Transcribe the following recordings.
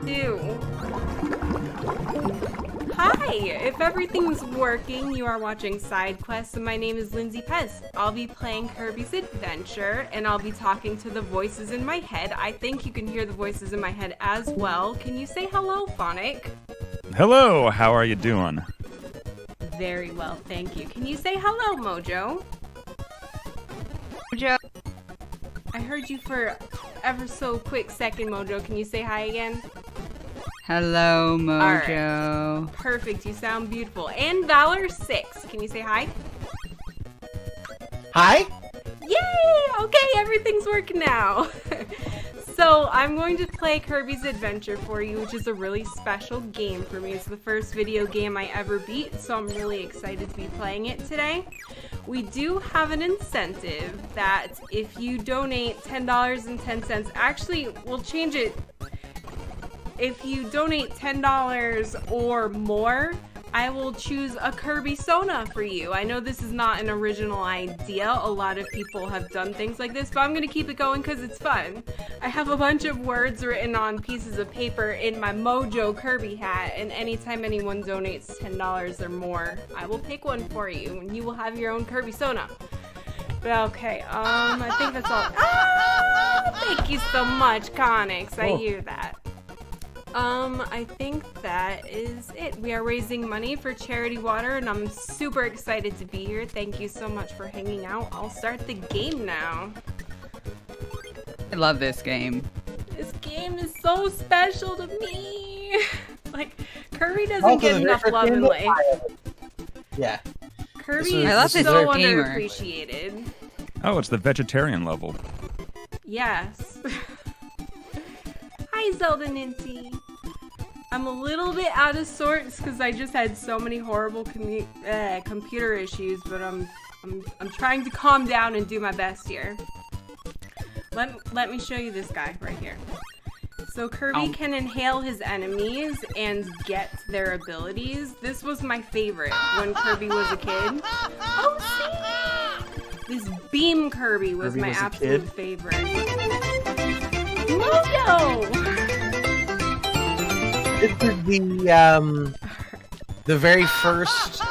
do. Hi! If everything's working, you are watching Side Quests, and my name is Lindsay Pez. I'll be playing Kirby's Adventure, and I'll be talking to the voices in my head. I think you can hear the voices in my head as well. Can you say hello, Phonic? Hello, how are you doing? Very well, thank you. Can you say hello, Mojo? Mojo. I heard you for ever so quick second, Mojo. Can you say hi again? Hello, Mojo. Right. Perfect, you sound beautiful. And Valor6, can you say hi? Hi? Yay! Okay, everything's working now. So, I'm going to play Kirby's Adventure for you, which is a really special game for me. It's the first video game I ever beat, so I'm really excited to be playing it today. We do have an incentive that if you donate $10.10, actually, we'll change it. If you donate $10 or more, I will choose a Kirby Sona for you. I know this is not an original idea. A lot of people have done things like this, but I'm gonna keep it going because it's fun. I have a bunch of words written on pieces of paper in my Mojo Kirby hat, and anytime anyone donates $10 or more, I will pick one for you, and you will have your own Kirby Sona. But okay, I think that's all. Ah, thank you so much, Connix. I hear that. I think that is it. We are raising money for Charity Water, and I'm super excited to be here. Thank you so much for hanging out. I'll start the game now. I love this game. This game is so special to me. Like, Kirby doesn't get enough love in life. Yeah. Kirby I love is this so gamer. underappreciated. Oh, it's the vegetarian level. Yes. Hi, Zeldathon. I'm a little bit out of sorts because I just had so many horrible computer issues, but I'm trying to calm down and do my best here. Let me show you this guy right here. So Kirby can inhale his enemies and get their abilities. This was my favorite when Kirby was a kid. Oh, see? This Beam Kirby was my absolute favorite. Mojo! This is the very first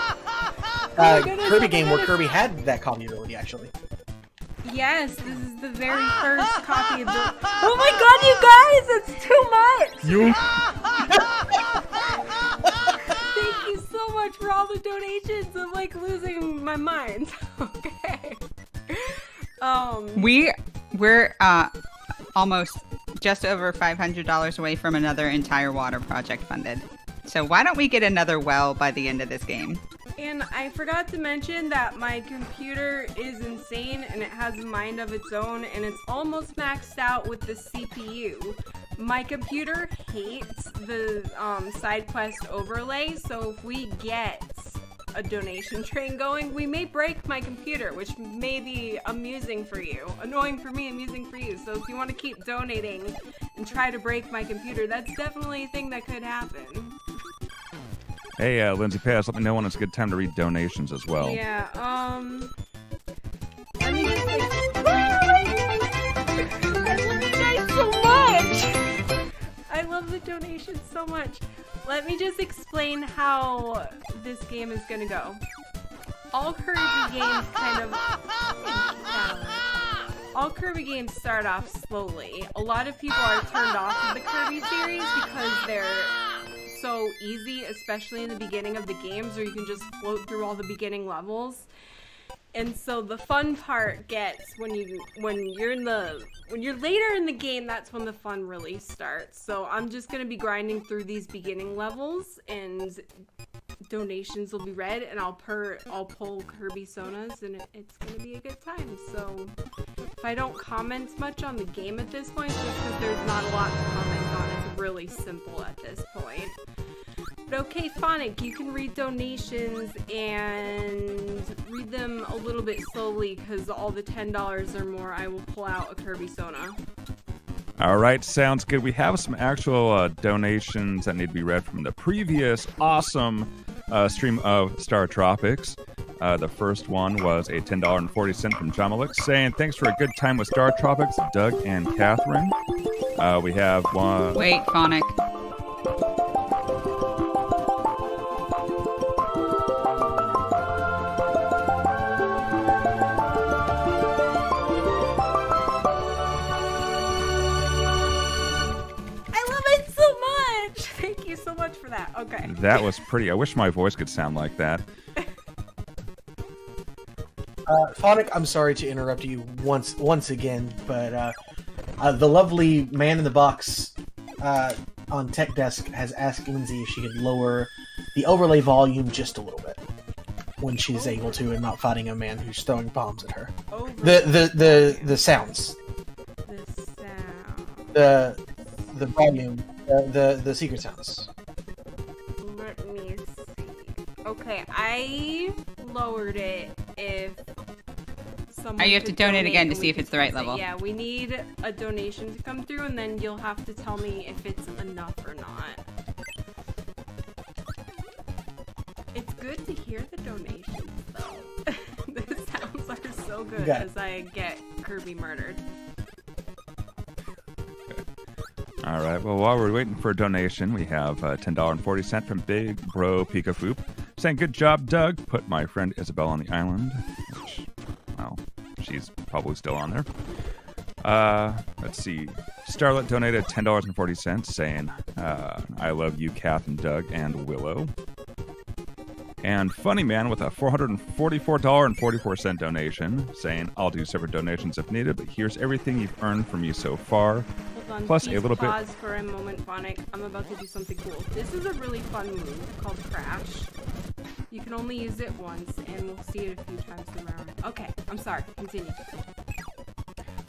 Kirby game where Kirby had that calming ability, actually. Yes, this is the very first copy of the... Oh my god, you guys! It's too much! You... Thank you so much for all the donations. I'm like losing my mind. Okay. We're almost just over $500 away from another entire water project funded. So why don't we get another well by the end of this game? And I forgot to mention that my computer is insane and it has a mind of its own, and it's almost maxed out with the CPU. My computer hates the side quest overlay, so if we get a donation train going, we may break my computer, which may be amusing for you. Annoying for me, amusing for you. So if you want to keep donating and try to break my computer, that's definitely a thing that could happen. Hey, Lindsay Pass, let me know when it's a good time to read donations as well. Yeah, let me just like... I love you guys so much! I love the donations so much. Let me just explain how this game is gonna go. All Kirby games kind of... All Kirby games start off slowly. A lot of people are turned off of the Kirby series because they're so easy, especially in the beginning of the games, where you can just float through all the beginning levels. And so the fun part gets when you're later in the game, that's when the fun really starts. So I'm just gonna be grinding through these beginning levels, and donations will be read, and I'll pull Kirby Sonas, and it's gonna be a good time. So if I don't comment much on the game at this point, just because there's not a lot to comment on, it's really simple at this point. But okay, Phonic, you can read donations and read them a little bit slowly, because all the $10 or more, I will pull out a Kirby Sona. All right, sounds good. We have some actual donations that need to be read from the previous awesome stream of Star Tropics. The first one was a $10.40 from Jamalek saying, thanks for a good time with Star Tropics, Doug and Catherine. We have one... Wait, Phonic. that. Okay. That was pretty. I wish my voice could sound like that. Phonic, I'm sorry to interrupt you once again, but the lovely man in the box on Tech Desk has asked Lindsay if she could lower the overlay volume just a little bit when she's able to and not fighting a man who's throwing bombs at her. The sounds. The sound. The volume. The secret sounds. Let me see. Okay, I lowered it if someone You have to could donate again to and see we if it's could the right fix it. level. Yeah, we need a donation to come through, and then you'll have to tell me if it's enough or not. It's good to hear the donations, though. The sounds are so good as I get Kirby murdered. All right. Well, while we're waiting for a donation, we have $10.40 from Big Bro Pikafoop saying, "Good job, Doug. Put my friend Isabel on the island." Which, well, she's probably still on there. Let's see. Starlet donated $10.40 saying, "I love you, Kath and Doug and Willow." And Funny Man with a $444.44 donation saying, "I'll do separate donations if needed, but here's everything you've earned from me so far." Hold on, Plus please a little pause for a moment, Phonic. I'm about to do something cool. This is a really fun move called Crash. You can only use it once, and we'll see it a few times around. Okay, I'm sorry. Continue.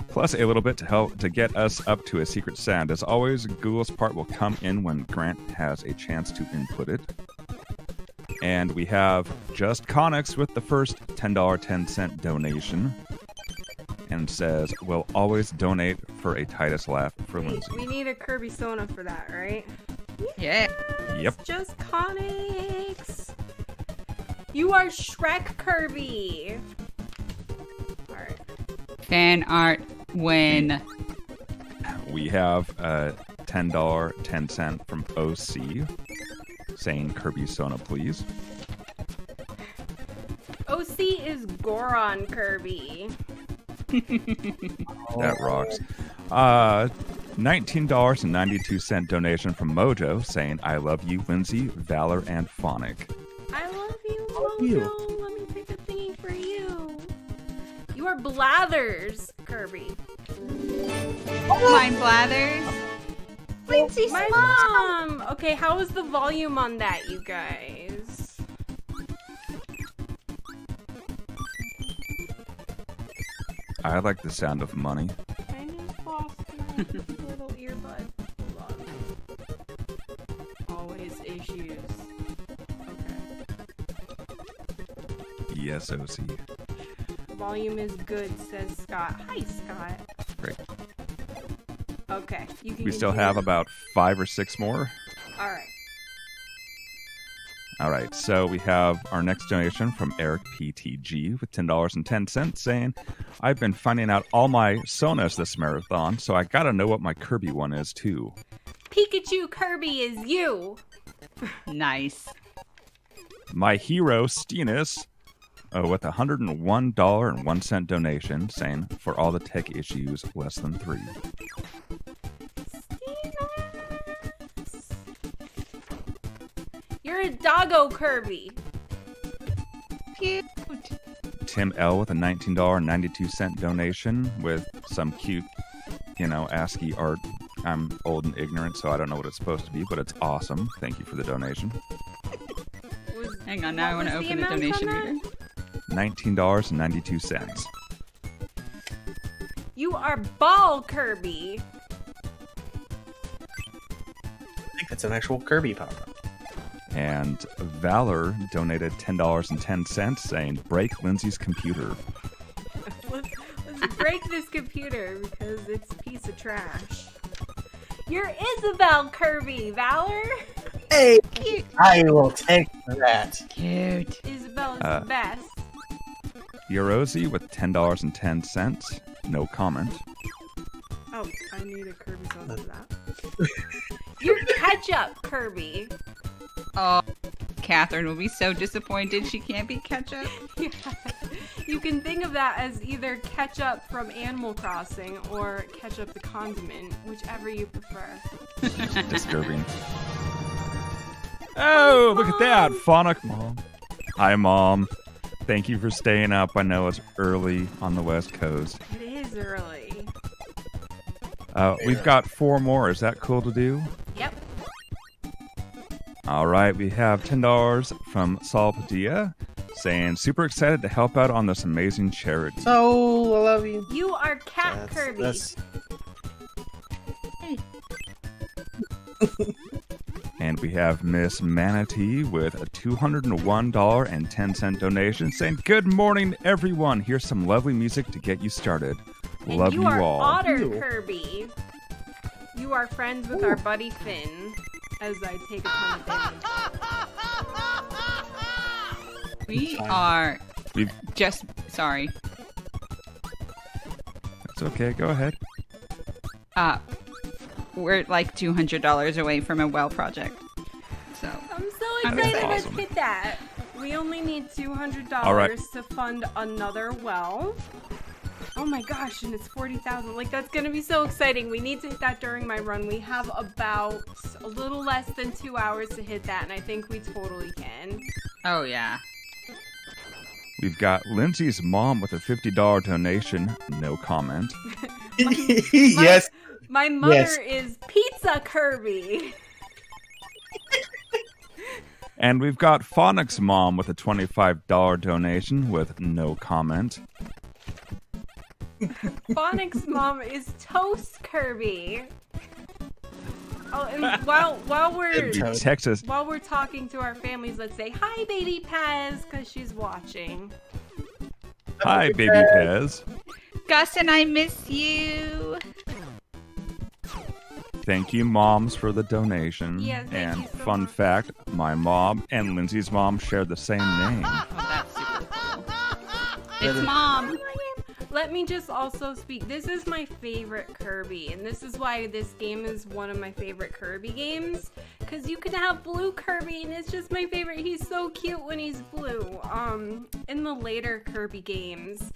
Plus a little bit to help to get us up to a secret sound. As always, Google's part will come in when Grant has a chance to input it. And we have Just Connix with the first $10.10 donation. And says, "We'll always donate for a Titus laugh for Lindsay." We need a Kirby Sona for that, right? Yeah. Yep. Just Connix. You are Shrek Kirby. Alright. Fan art win. We have $10.10 from OC saying, "Kirby Sona, please." OC is Goron Kirby. That rocks. $19.92 donation from Mojo saying, "I love you, Lindsay, Valor, and Phonic." I love you, Love Mojo. you. Let me pick a thingy for you. You are Blathers Kirby. Mine Blathers. Lindsay My mom! Okay, how is the volume on that, you guys? I like the sound of money. I need Foster. Little earbud. Hold on. Always issues. Okay. Yes, OC. Volume is good, says Scott. Hi, Scott. Great. Okay, you can We still continue. have about 5 or 6 more. Alright. All right, so we have our next donation from Eric PTG with $10.10 saying, "I've been finding out all my Sonas this marathon, so I gotta know what my Kirby one is too." Pikachu Kirby is you! Nice. My hero, Steenus, with a $101.01 donation saying, "For all the tech issues, less than 3. You're a doggo Kirby. Cute. Tim L with a $19.92 donation with some cute, ASCII art. I'm old and ignorant, so I don't know what it's supposed to be, but it's awesome. Thank you for the donation. Hang on, now I want to open the amount on donation that? reader. $19.92. You are Ball Kirby. I think that's an actual Kirby power-up. And Valor donated $10.10 saying, "Break Lindsay's computer." Let's break this computer because it's a piece of trash. You're Isabel Kirby, Valor. Hey, Cute. I will take that. Cute. Isabel is the best. Yorozi with $10.10. No comment. Oh, I need a Kirby song for that. You're Ketchup Kirby. Oh, Catherine will be so disappointed she can't be ketchup. Yeah. You can think of that as either Ketchup from Animal Crossing or Ketchup the condiment, whichever you prefer. Disturbing. Oh, look at that. Phonic Mom. Hi, Mom. Thank you for staying up. I know it's early on the West Coast. It is early. We've got 4 more. Is that cool to do? Yep. All right. We have $10 from Saul Padilla saying, super excited to help out on this amazing charity. So, I love you. You are Cat Kirby. And we have Miss Manatee with a $201.10 donation saying, good morning, everyone. Here's some lovely music to get you started. And Love you are all. Otter Kirby. You are friends with our buddy Finn, as I take a ton of damage. We are just sorry. That's okay. Go ahead. We're like $200 away from a well project. So I'm so excited. awesome. Let's hit that. We only need $200 right. to fund another well. Oh my gosh, and it's 40,000. Like, that's gonna be so exciting. We need to hit that during my run. We have about a little less than 2 hours to hit that, and I think we totally can. Oh yeah. We've got Lindsay's mom with a $50 donation. No comment. Yes. My mother Yes. is Pizza Kirby. And we've got Phonic's mom with a $25 donation with no comment. Phonic's mom is Toast Kirby. Oh, and while we're Texas. while we're talking to our families, let's say hi, baby Pez, because she's watching. Hi, baby Pez. Gus and I miss you. Thank you, moms, for the donation. Yeah, thank and you so fun much. fact, my mom and Lindsay's mom share the same name. Oh, that's super cool. It's Mom. Let me just also speak. This is my favorite Kirby, and this is why this game is one of my favorite Kirby games. Because you can have blue Kirby, and it's just my favorite. He's so cute when he's blue. In the later Kirby games,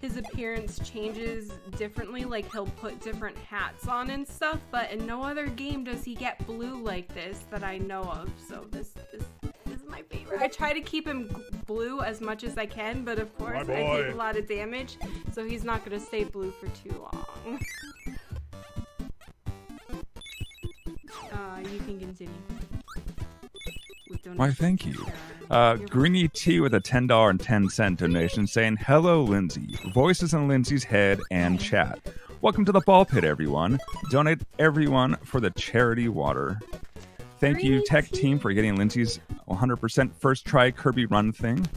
his appearance changes differently. Like, he'll put different hats on and stuff, but in no other game does he get blue like this that I know of. So this is my favorite. I try to keep him blue as much as I can, but of course I take a lot of damage, so he's not going to stay blue for too long. You can continue. Why, thank you. Greeny T with a $10.10 donation saying, hello, Lindsay. Voices in Lindsay's head and chat. Welcome to the ball pit, everyone. Donate everyone for the charity water. Thank you, Tech Team, for getting Lindsay's 100% first try Kirby run thing.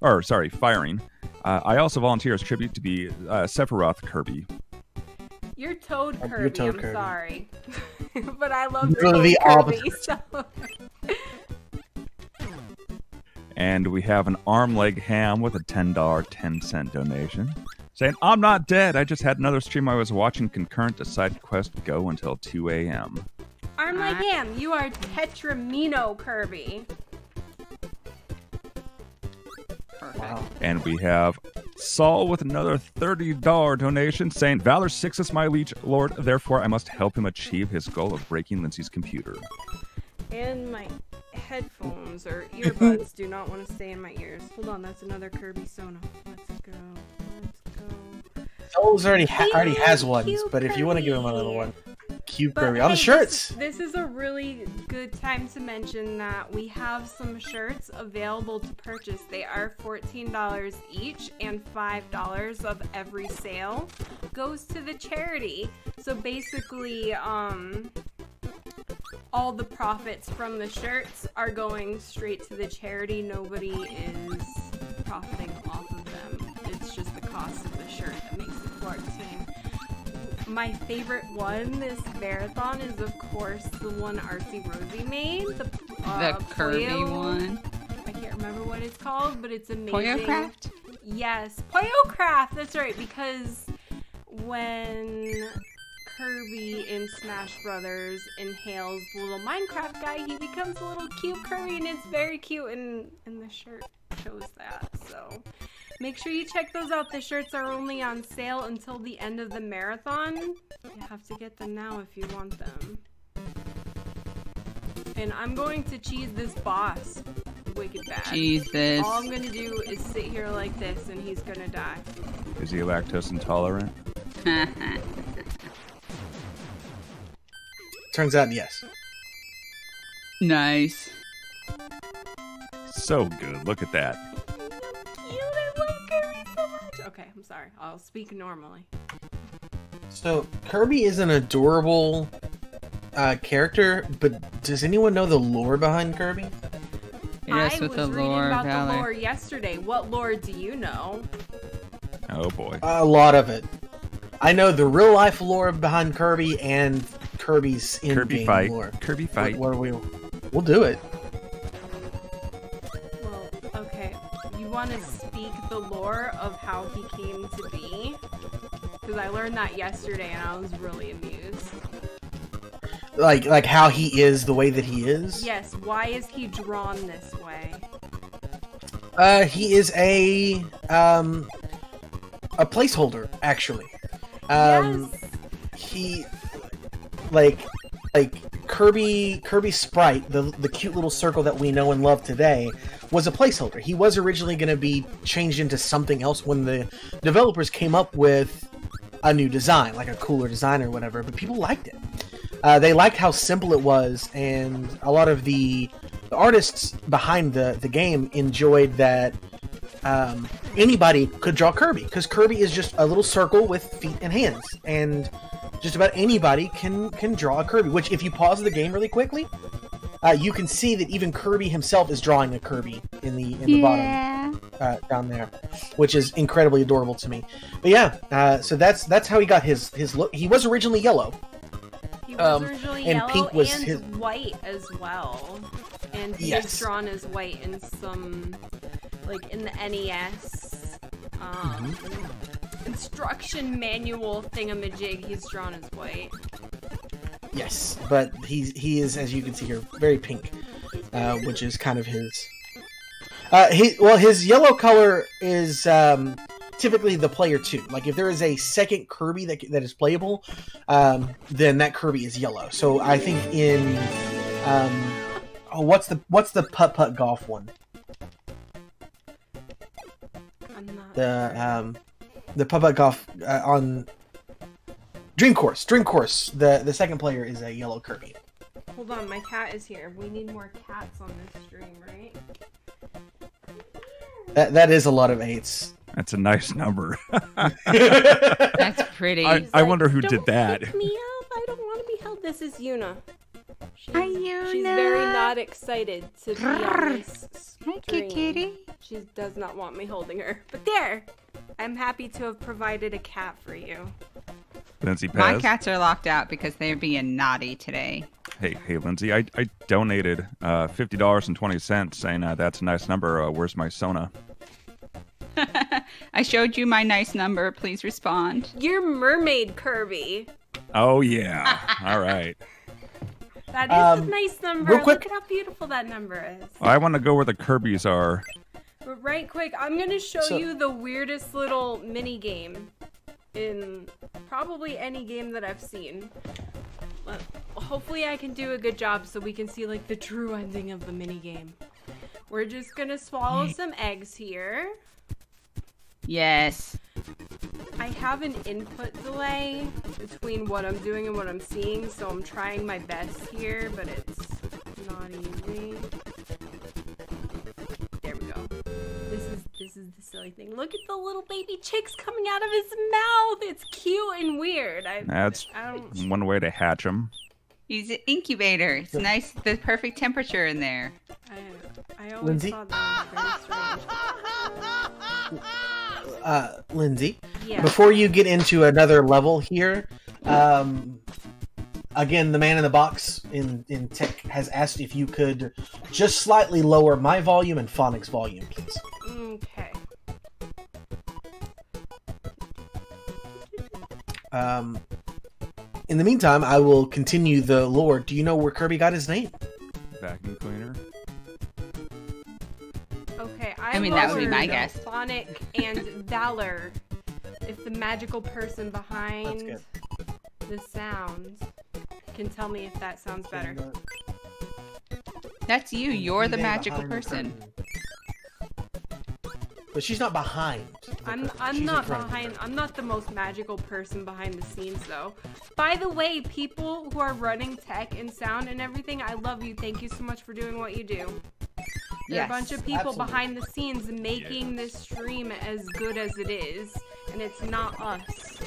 Or, sorry, firing. I also volunteer as tribute to be Sephiroth Kirby. You're Toad Kirby, You're Toad I'm Kirby. sorry. But I love You're Toad the Kirby, opposite. so... And we have an arm leg ham with a $10.10 donation. Saying, I'm not dead. I just had another stream I was watching concurrent to side quest go until 2 a.m. Arm like ham, you are Tetramino Kirby. Perfect. Wow. And we have Saul with another $30 donation saying, Valor 6 is my liege lord, therefore I must help him achieve his goal of breaking Lindsay's computer. And my headphones or earbuds do not want to stay in my ears. Hold on, that's another Kirby Sona. Let's go. Let's go. Souls already has Cute ones, but if you want to give him another Kirby. one, cute But Kirby on the hey, shirts. This is a really good time to mention that we have some shirts available to purchase. They are $14 each, and $5 of every sale goes to the charity. So basically, all the profits from the shirts are going straight to the charity. Nobody is profiting off of them. It's just the cost of the shirt that makes it for our team. My favorite one this marathon is, of course, the one Artsy Rosie made. The Kirby Puyo- one. I can't remember what it's called, but it's amazing. Poyocraft? Yes, Poyocraft. That's right, because when Kirby in Smash Brothers inhales the little Minecraft guy, he becomes a little cute Kirby, and it's very cute, and the shirt shows that, so make sure you check those out. The shirts are only on sale until the end of the marathon. You have to get them now if you want them. And I'm going to cheese this boss wicked bad. Jesus. All I'm gonna do is sit here like this and he's gonna die. Is he lactose intolerant? Turns out, yes. Nice. So good. Look at that. Cute, I love Kirby so much. Okay, I'm sorry. I'll speak normally. So Kirby is an adorable character, but does anyone know the lore behind Kirby? Yes, I with was the reading lore, about Valor. the lore yesterday. What lore do you know? Oh boy. A lot of it. I know the real life lore behind Kirby and Kirby's Kirby in-game fight. lore. Kirby fight. What are we'll do it. Well, okay. You want to speak the lore of how he came to be? Because I learned that yesterday and I was really amused. Like how he is the way that he is. Yes, why is he drawn this way? He is a placeholder, actually. Yes. He like Kirby's sprite, the cute little circle that we know and love today, was a placeholder. He was originally going to be changed into something else when the developers came up with a new design, like a cooler design or whatever, but people liked it. They liked how simple it was, and a lot of the artists behind the game enjoyed that anybody could draw Kirby, because Kirby is just a little circle with feet and hands, and just about anybody can draw a Kirby, which if you pause the game really quickly, you can see that even Kirby himself is drawing a Kirby in the bottom down there, which is incredibly adorable to me. But yeah, so that's how he got his look. He was originally yellow. He was originally and yellow pink was and his... white as well. And he Yes. was drawn as white in some, like in the NES instruction manual thingamajig, he's drawn as white. Yes, but he is, as you can see here, very pink, which is kind of his. His yellow color is typically the player 2. Like if there is a second Kirby that is playable, then that Kirby is yellow. So I think in what's the putt golf one? I'm not. The putt golf on Dream Course. The second player is a yellow Kirby. Hold on, my cat is here. We need more cats on this stream, right? That is a lot of 8s. That's a nice number. That's pretty. I wonder who "Don't did that." pick me up. I don't want to be held. This is Yuna. Hi, Yuna. She's very not excited to be on this Hi, stream. kitty. She does not want me holding her. But there! I'm happy to have provided a cat for you. Lindsay Pez. My cats are locked out because they're being naughty today. Hey, Lindsay. I donated $50.20 saying that's a nice number. Where's my Sona? I showed you my nice number. Please respond. You're Mermaid Kirby. Oh yeah. All right. That is a nice number. real quick- Look at how beautiful that number is. I want to go where the Kirbys are. But right quick, I'm going to show So- you the weirdest little mini game in probably any game that I've seen. Hopefully I can do a good job so we can see like the true ending of the mini game. We're just going to swallow some eggs here. Yes. I have an input delay between what I'm doing and what I'm seeing, so I'm trying my best here, but it's not easy. There we go. This is the silly thing. Look at the little baby chicks coming out of his mouth. It's cute and weird. That's I don't. one way to hatch them. He's an incubator. It's nice, the perfect temperature in there. I always Lindsay? thought that was very strange. Lindsay, Yeah. before you get into another level here, again, the man in the box in tech has asked if you could just slightly lower my volume and Phonic's volume, please. Okay. In the meantime, I will continue the lore. Do you know where Kirby got his name? Vacuum cleaner. Okay, I mean, that would be my lowered guess. Sonic and Valor. If the magical person behind That's the sound can tell me if that sounds better. That's you. You're the May magical behind the person. curtain. But she's not behind. I'm She's in not front of the behind. curtain. I'm not the most magical person behind the scenes, though. By the way, people who are running tech and sound and everything, I love you. Thank you so much for doing what you do. There are a Yes, bunch of people absolutely. behind the scenes making this stream as good as it is, and it's not us.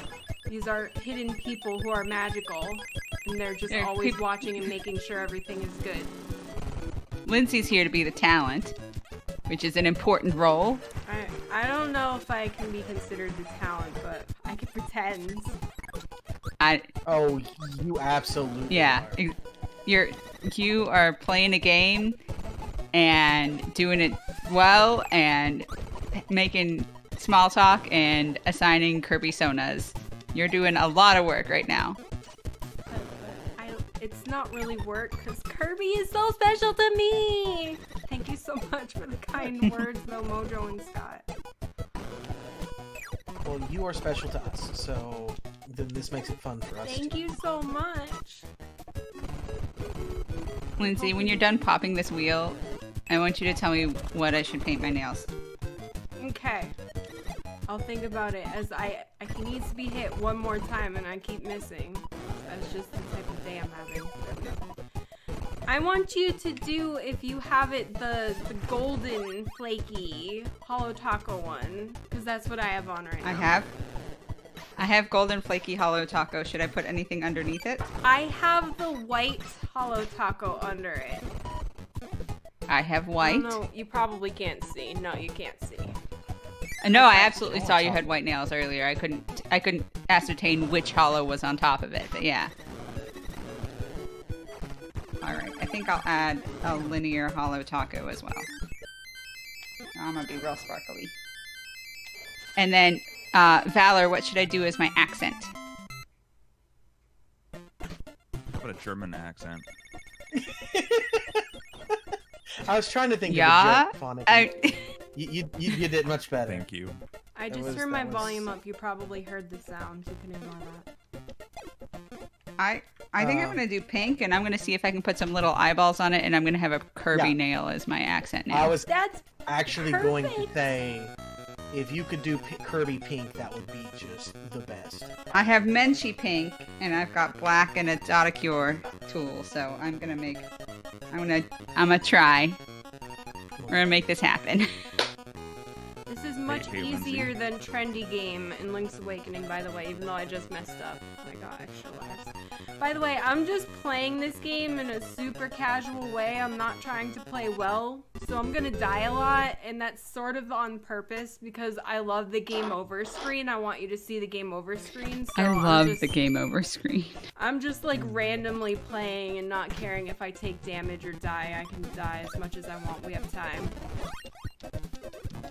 These are hidden people who are magical, and they're just They're always peop- watching and making sure everything is good. Lindsay's here to be the talent, which is an important role. I don't know if I can be considered the talent, but I can pretend. Oh, you absolutely Yeah, are. you are playing a game and doing it well and making small talk and assigning Kirby Sonas. You're doing a lot of work right now. It's not really work because Kirby is so special to me. Thank you so much for the kind words, though, Mojo and Scott. Well, you are special to us, so this makes it fun for us. Thank you so much. Lindsay, when you're done popping this wheel, I want you to tell me what I should paint my nails. Okay. I'll think about it as I can needs to be hit one more time and I keep missing. That's just the type of day I'm having. I want you to do, if you have it, the golden flaky hollow taco one, because that's what I have on right now. I have golden flaky hollow taco. Should I put anything underneath it? I have the white hollow taco under it. I have white. No, you probably can't see. No, you can't see. No, I absolutely saw you had white nails earlier. I couldn't ascertain which hollow was on top of it, but yeah. Alright, I think I'll add a linear hollow taco as well. I'm gonna be real sparkly. And then, Valor, what should I do as my accent? How about a German accent? I was trying to think Yeah, of a joke, Phonic. You did much better. Thank you. I just turned my volume up. You probably heard the sound. You can ignore that. I think I'm gonna do pink, and I'm gonna see if I can put some little eyeballs on it, and I'm gonna have a Kirby nail as my accent nail. I was That's actually going to perfect. say, if you could do Kirby pink, that would be just the best. I have Menchie pink, and I've got black and a Data Cure tool, so I'm gonna try. We're gonna make this happen. This is much Hey, Lindsay. easier than Trendy Game in Link's Awakening, by the way, even though I just messed up. I got extra lives. By the way, I'm just playing this game in a super casual way. I'm not trying to play well, so I'm gonna die a lot, and that's sort of on purpose because I love the game over screen. I want you to see the game over screen. So I love just, the game over screen. I'm just like randomly playing and not caring if I take damage or die. I can die as much as I want. We have time.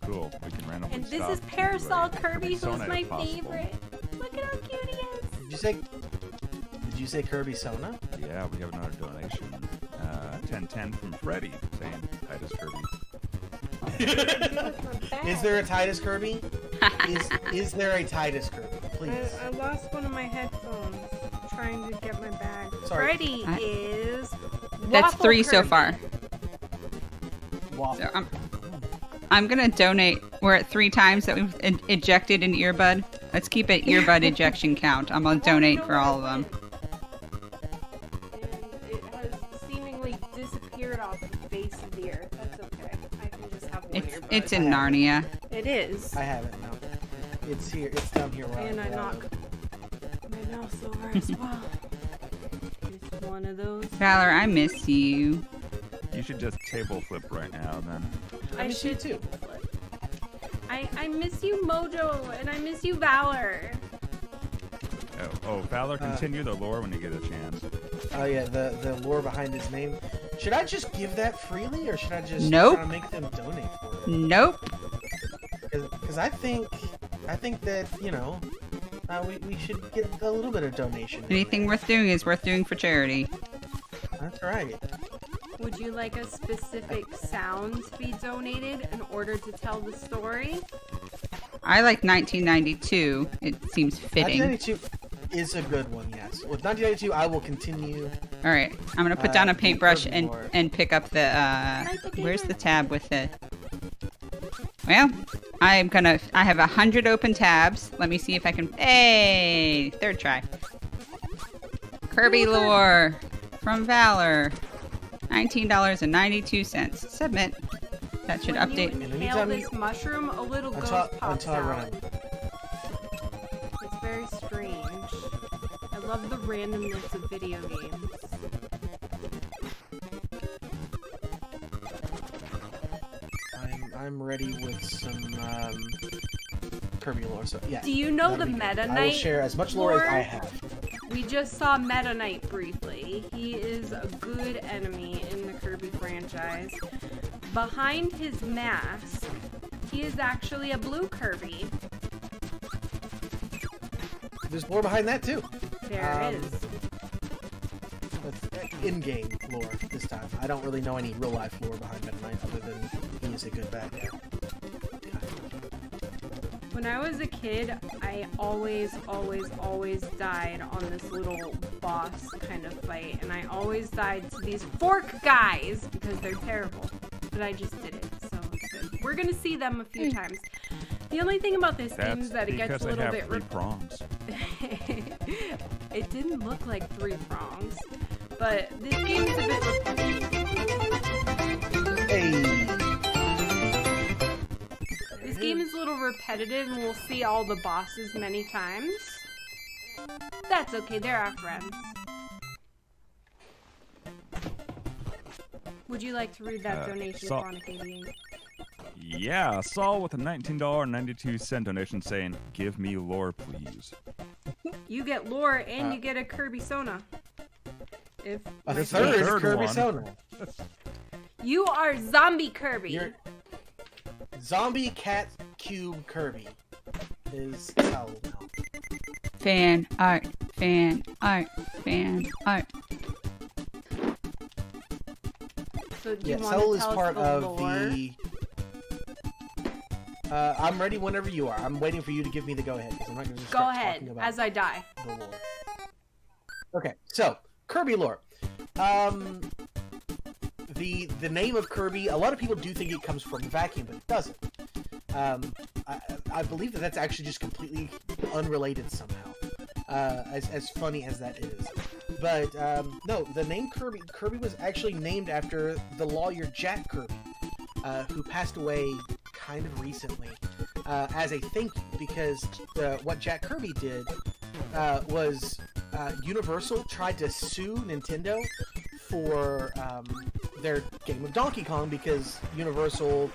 Cool. We can randomly And this stop is to, Parasol Kirby, who's Sona my if possible. favorite. Look at how cute he is. Did you say Kirby Sona? Yeah, we have another donation. 1010 from Freddy saying Titus Kirby. Is there a Titus Kirby? is there a Titus Kirby? Please. I lost one of my headphones trying to get my bag. Sorry. Freddy is. That's Waffle 3 so Kirby. far. Waffle. So I'm gonna donate. We're at 3 times that we've ejected an earbud. Let's keep an earbud ejection count. I'm gonna donate for all of them. And it has seemingly disappeared off the face of the earth. That's okay. I can just have one earbud. It's in Narnia. It is. I have it now. It's here. It's down here. Where And I I'm knock my mouse over as well. It's one of those. Valor, I miss you. You should just table flip right now then. I miss you should too. I miss you, Mojo, and I miss you, Valor. Oh, Valor, continue the lore when you get a chance. Oh yeah, the lore behind his name. Should I just give that freely, or should I just Nope. try to make them donate for it? Nope. Because I think that we should get a little bit of donation. Anything worth doing is worth doing for charity. That's right. Would you like a specific sound to be donated in order to tell the story? I like 1992. It seems fitting. 1992. is a good one, yes. With 1992, I will continue. All right, I'm gonna put down a paintbrush Kirby and lore. pick up the. Where's the tab with the? Well, I have 100 open tabs. Let me see if I can. Hey, third try. Kirby lore from Valor, $19.92. Submit. That should When update. you inhale this mushroom, a little ghost pops until I run out. out. It's very strange. I love the randomness of video games. I'm ready with some Kirby lore. So yeah. Do you know the that'll be good. Meta I will Knight share as much lore as lore? I have. We just saw Meta Knight briefly. He is a good enemy in the Kirby franchise. Behind his mask, he is actually a blue Kirby. There's lore behind that too. There is. That's in-game lore this time. I don't really know any real-life lore behind Meta Knight other than he is a good bad guy. When I was a kid, I always died on this little boss kind of fight, and I always died to these fork guys because they're terrible. But I just did it, so it's good. We're gonna see them a few times. The only thing about this game is that it gets a little bit three prongs. It didn't look like 3 prongs, but this game is a bit repetitive. Hey. This game is a little repetitive, and we'll see all the bosses many times. That's okay, they're our friends. Would you like to read that donation, Sonic 88? Yeah, Saul with a $19.92 donation saying, "Give me lore, please." You get lore, and you get a Kirby Sona. If The third is third Kirby one. Sona. you are Zombie Kirby. You're Zombie Cat Cube Kirby is Saul now. Fan art, fan art, fan art. So do you Yeah, want Saul to is tell part us the of lore? the. I'm ready whenever you are. I'm waiting for you to give me the go-ahead because I'm not going to just Go start ahead, talking about as I die. the lore. Okay, so Kirby lore. The name of Kirby. A lot of people do think it comes from vacuum, but it doesn't. I believe that that's actually just completely unrelated somehow. As funny as that is, but no, the name Kirby was actually named after the lawyer Jack Kirby, who passed away kind of recently, as a thank you because what Jack Kirby did was Universal tried to sue Nintendo for their game of Donkey Kong because Universal's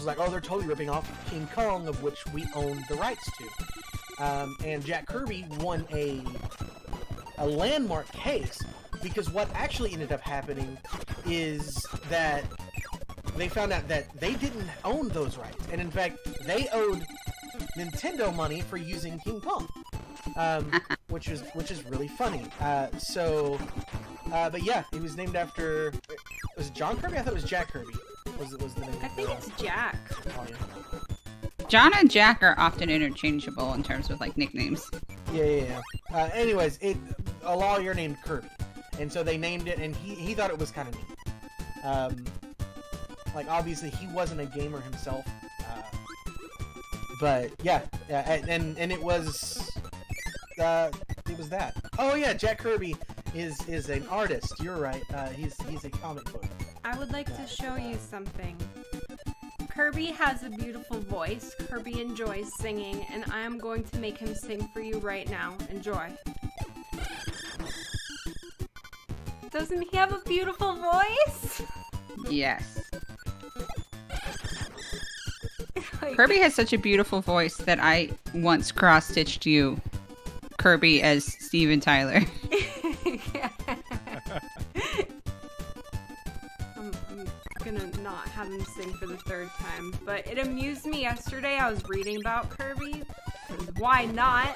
like, oh, they're totally ripping off King Kong, of which we own the rights to. And Jack Kirby won a landmark case because what actually ended up happening is that they found out that they didn't own those rights, and in fact, they owed Nintendo money for using King Kong, which is really funny. But yeah, it was named after. Was it John Kirby? I thought it was Jack Kirby. Was the name? I think it's Jack. John and Jack are often interchangeable in terms of like nicknames. Yeah. Anyways, a lawyer named Kirby, and so they named it, and he thought it was kind of neat. Like obviously he wasn't a gamer himself, but yeah, and it was that. Oh yeah, Jack Kirby is an artist. You're right. He's a comic book. I would like to show you something. Kirby has a beautiful voice. Kirby enjoys singing, and I am going to make him sing for you right now. Enjoy. Doesn't he have a beautiful voice? Yes. Like, Kirby has such a beautiful voice that I once cross-stitched you, Kirby, as Steven Tyler. I'm gonna not have him sing for the 3rd time, but it amused me yesterday. I was reading about Kirby, 'cause why not?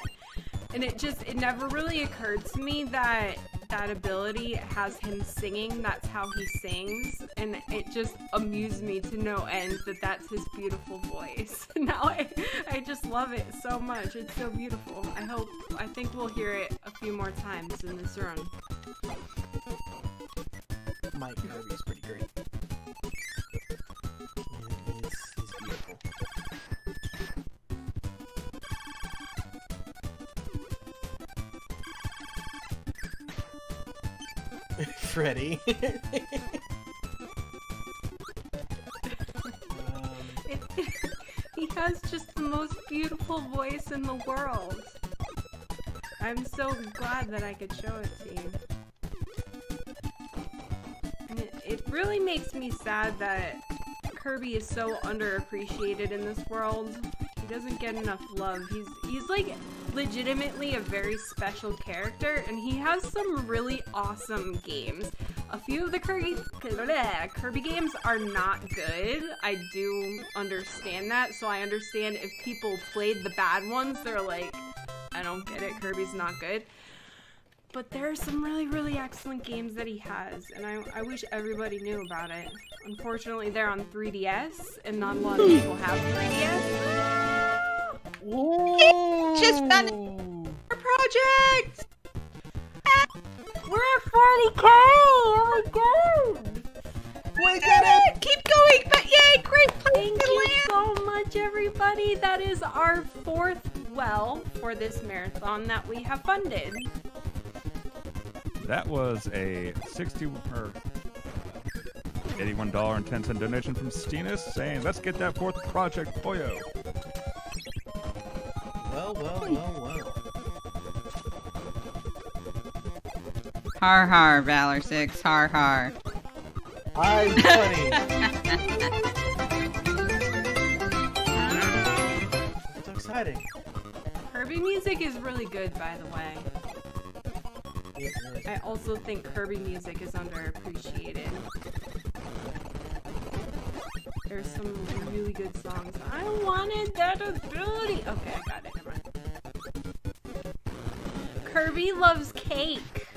And it never really occurred to me that that ability has him singing. That's how he sings, and it just amused me to no end that that's his beautiful voice. Now I just love it so much. It's so beautiful. I think we'll hear it a few more times in this run. Mike Kirby is pretty great. He's beautiful. Freddy. He has just the most beautiful voice in the world. I'm so glad that I could show it to you. And it really makes me sad that Kirby is so underappreciated in this world. He doesn't get enough love. He's like legitimately a very special character, and he has some really awesome games. A few of the Kirby games are not good. I do understand that, so I understand if people played the bad ones, they're like, I don't get it, Kirby's not good. But there are some really, really excellent games that he has, and I wish everybody knew about it. Unfortunately, they're on 3DS, and not a lot of people have 3DS. Whoa. Just done our project! We're at 40K! Oh my god! We did it! Keep going! But yay! Great place Thank to you land! so much, everybody! That is our 4th well for this marathon that we have funded. That was a $81.10 donation from Steenus saying, let's get that 4th project, boyo. Well. Har har, Valor 6, har har. I'm funny. So exciting. Kirby music is really good, by the way. I also think Kirby music is underappreciated. There's some really good songs. I wanted that ability! Okay, I got it. Never mind. Kirby loves cake.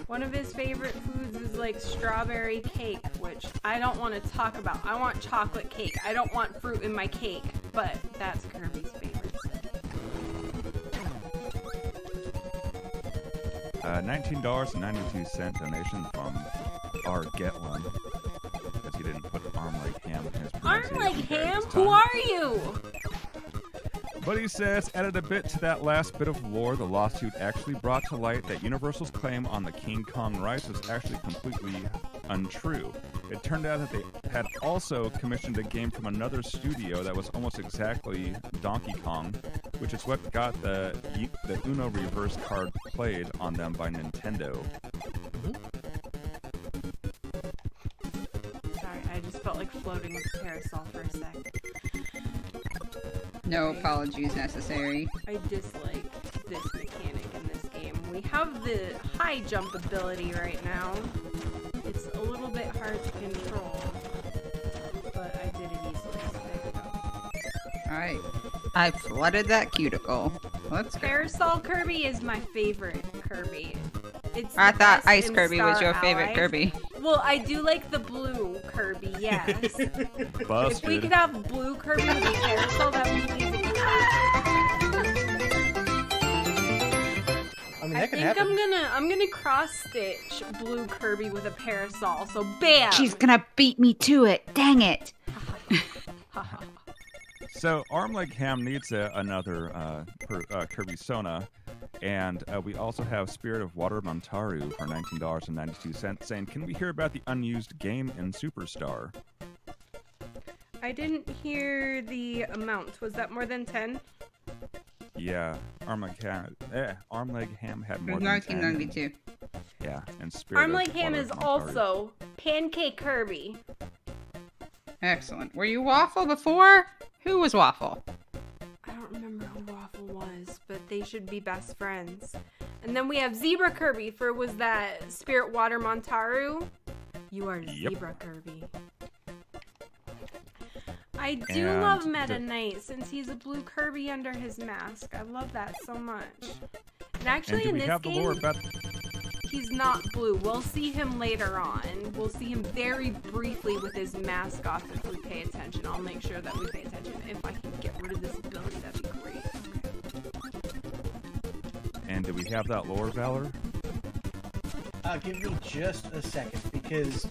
One of his favorite foods is like strawberry cake, which I don't want to talk about. I want chocolate cake. I don't want fruit in my cake, but that's Kirby's favorite. $19.92 donation from our Get One, because he didn't put arm like ham in his Arm pronunciation like there ham? this Who time. are you? But he says, added a bit to that last bit of lore, the lawsuit actually brought to light that Universal's claim on the King Kong rights was actually completely untrue. It turned out that they had also commissioned a game from another studio that was almost exactly Donkey Kong, which is what got the Uno reverse card played on them by Nintendo. Sorry, I just felt like floating with a parasol for a sec. No apologies necessary. I dislike this mechanic in this game. We have the high jump ability right now. It's a little bit hard to control, but I did it easily, so there we go. Alright. I flooded that cuticle. Let's go. Parasol Kirby is my favorite Kirby. It's I the thought best Ice in Kirby was Star your favorite Allies. Kirby. Well, I do like the blue Kirby, yes. Busted. If we could have blue Kirby with a parasol, that would be amazing. I mean, I that could think happen. I'm gonna cross stitch blue Kirby with a parasol. So bam. She's gonna beat me to it. Dang it. So Arm Like Ham needs another Kirby Sona, and we also have Spirit of Water Montaru for $19.92 saying, can we hear about the unused game in Superstar? I didn't hear the amount. Was that more than 10? Yeah, Arm Like Ham had more than 10. 1992. Yeah, and Spirit Arm of Like Ham Water is Montaru. also Pancake Kirby. Excellent. Were you Waffle before? Who was Waffle? I don't remember who Waffle was, but they should be best friends. And then we have Zebra Kirby for was that Spirit Water Montaru? You are Yep. Zebra Kirby. I do And love Meta Knight since he's a blue Kirby under his mask. I love that so much. And actually And do in we this have the lore game, about... he's not blue. We'll see him later on. We'll see him very briefly with his mask off if we pay attention. I'll make sure that we pay attention. If I can get rid of this ability, that'd be great. Okay. And do we have that lore, Valor? Give me just a second, because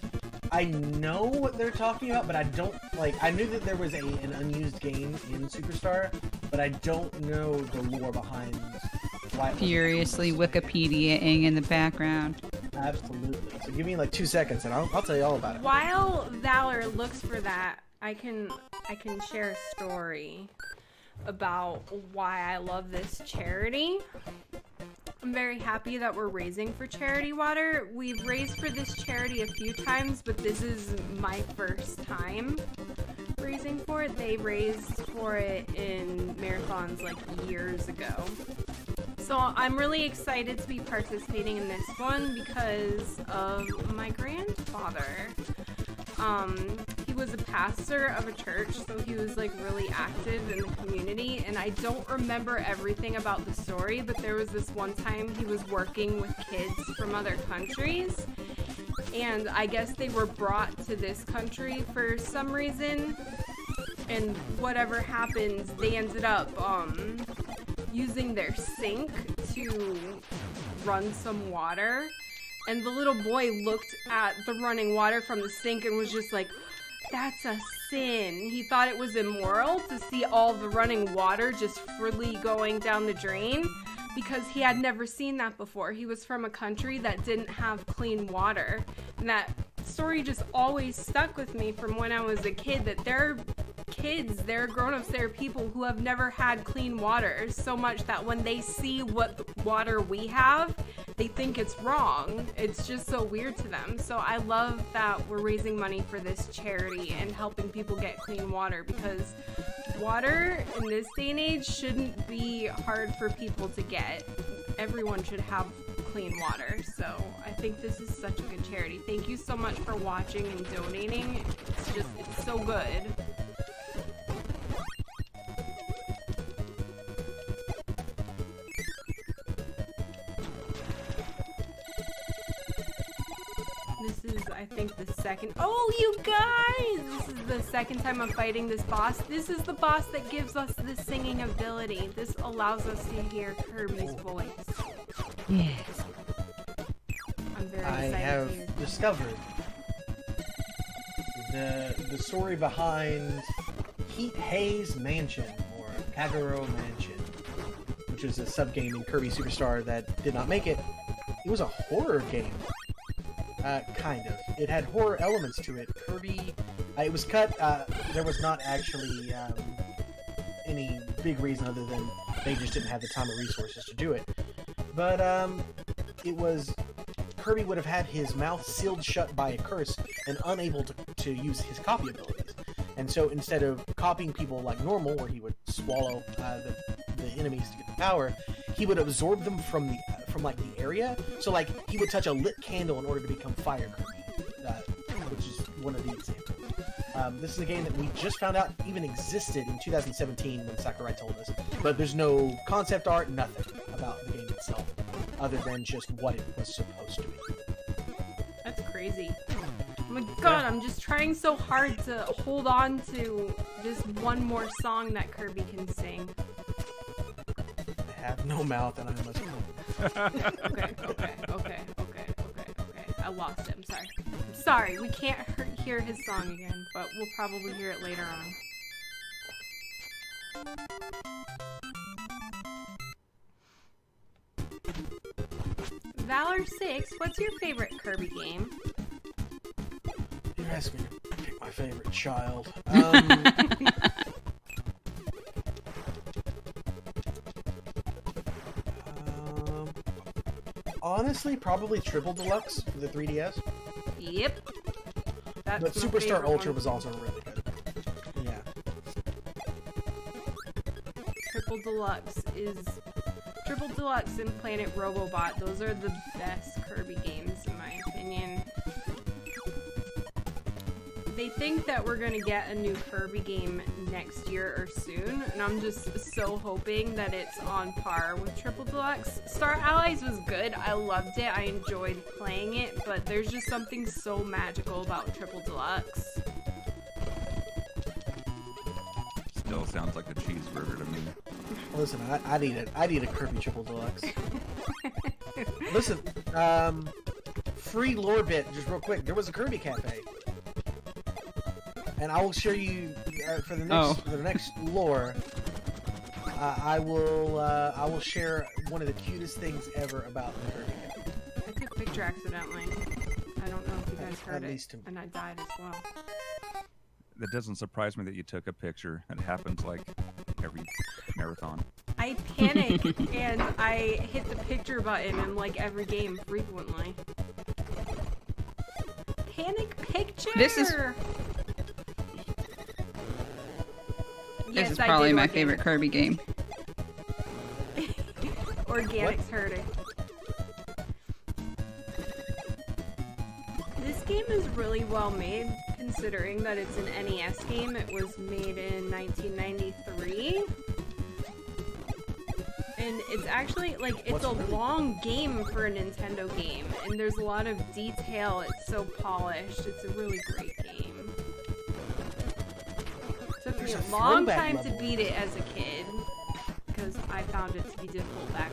I know what they're talking about, but I don't, like, I knew that there was an unused game in Superstar, but I don't know the lore behind why. Furiously Wikipedia-ing in the background. Absolutely. So give me like 2 seconds, and I'll tell you all about it. While Valor looks for that, I can share a story about why I love this charity. I'm very happy that we're raising for charity water. We've raised for this charity a few times, but this is my first time raising for it. They raised for it in marathons like years ago. So I'm really excited to be participating in this one because of my grandfather. He was a pastor of a church, so he was like really active in the community, and I don't remember everything about the story, but there was this one time he was working with kids from other countries, and I guess they were brought to this country for some reason, and whatever happens, they ended up using their sink to run some water. And the little boy looked at the running water from the sink and was just like, that's a sin. He thought it was immoral to see all the running water just freely going down the drain because he had never seen that before. He was from a country that didn't have clean water. And that story just always stuck with me from when I was a kid, that they're kids, they're grown-ups, they're people who have never had clean water, so much that when they see what water we have, they think it's wrong. It's just so weird to them. So I love that we're raising money for this charity and helping people get clean water, because water in this day and age shouldn't be hard for people to get. Everyone should have clean water. So I think this is such a good charity. Thank you so much for watching and donating. It's so good. This is, I think, the second. Oh, you guys! This is the second time I'm fighting this boss. This is the boss that gives us the singing ability. This allows us to hear Kirby's voice. Yes. I'm very I excited to hear have discovered the story behind Heat Haze Mansion, or Kagero Mansion, which is a sub-game in Kirby Superstar that did not make it. It was a horror game. Kind of. It had horror elements to it. Kirby, it was cut. There was not actually any big reason other than they just didn't have the time or resources to do it. But it was, Kirby would have had his mouth sealed shut by a curse and unable to use his copy abilities. And so instead of copying people like normal, where he would swallow the enemies to get the power, he would absorb them from like the area. So like he would touch a lit candle in order to become Fire Kirby, which is one of the examples. This is a game that we just found out even existed in 2017 when Sakurai told us, but there's no concept art, nothing about the game itself, other than just what it was supposed to be. That's crazy. Oh my god, I'm just trying so hard to hold on to just one more song that Kirby can sing. I have no mouth and I must Okay. I lost it. I'm sorry. I'm sorry. We can't hear his song again, but we'll probably hear it later on. Valor 6, what's your favorite Kirby game? You're asking me to pick my favorite child. Honestly, probably Triple Deluxe for the 3DS. Yep. That's But my Superstar favorite Ultra one. was also really good. Yeah. Triple Deluxe and Planet Robobot. Those are the best Kirby games in my opinion. They think that we're gonna get a new Kirby game next year or soon, and I'm just so hoping that it's on par with Triple Deluxe. Star Allies was good, I loved it, I enjoyed playing it, but there's just something so magical about Triple Deluxe. Still sounds like a cheeseburger to me. Listen, I need a Kirby Triple Deluxe. Listen, free lore bit, just real quick. There was a Kirby cafe, and I will share you for the next lore. I will share one of the cutest things ever about the Kirby cafe. I took a picture accidentally. I don't know if you guys heard it, and I died as well. That doesn't surprise me that you took a picture. It happens like every marathon. I panic and I hit the picture button in like every game frequently. Panic picture! This is probably my favorite Kirby game. Organic's hurting. This game is really well made, considering that it's an NES game. It was made in 1993. And it's actually, like, it's a long game for a Nintendo game. And there's a lot of detail. It's so polished. It's a really great game. It took me a long time to beat it as a kid, because I found it to be difficult back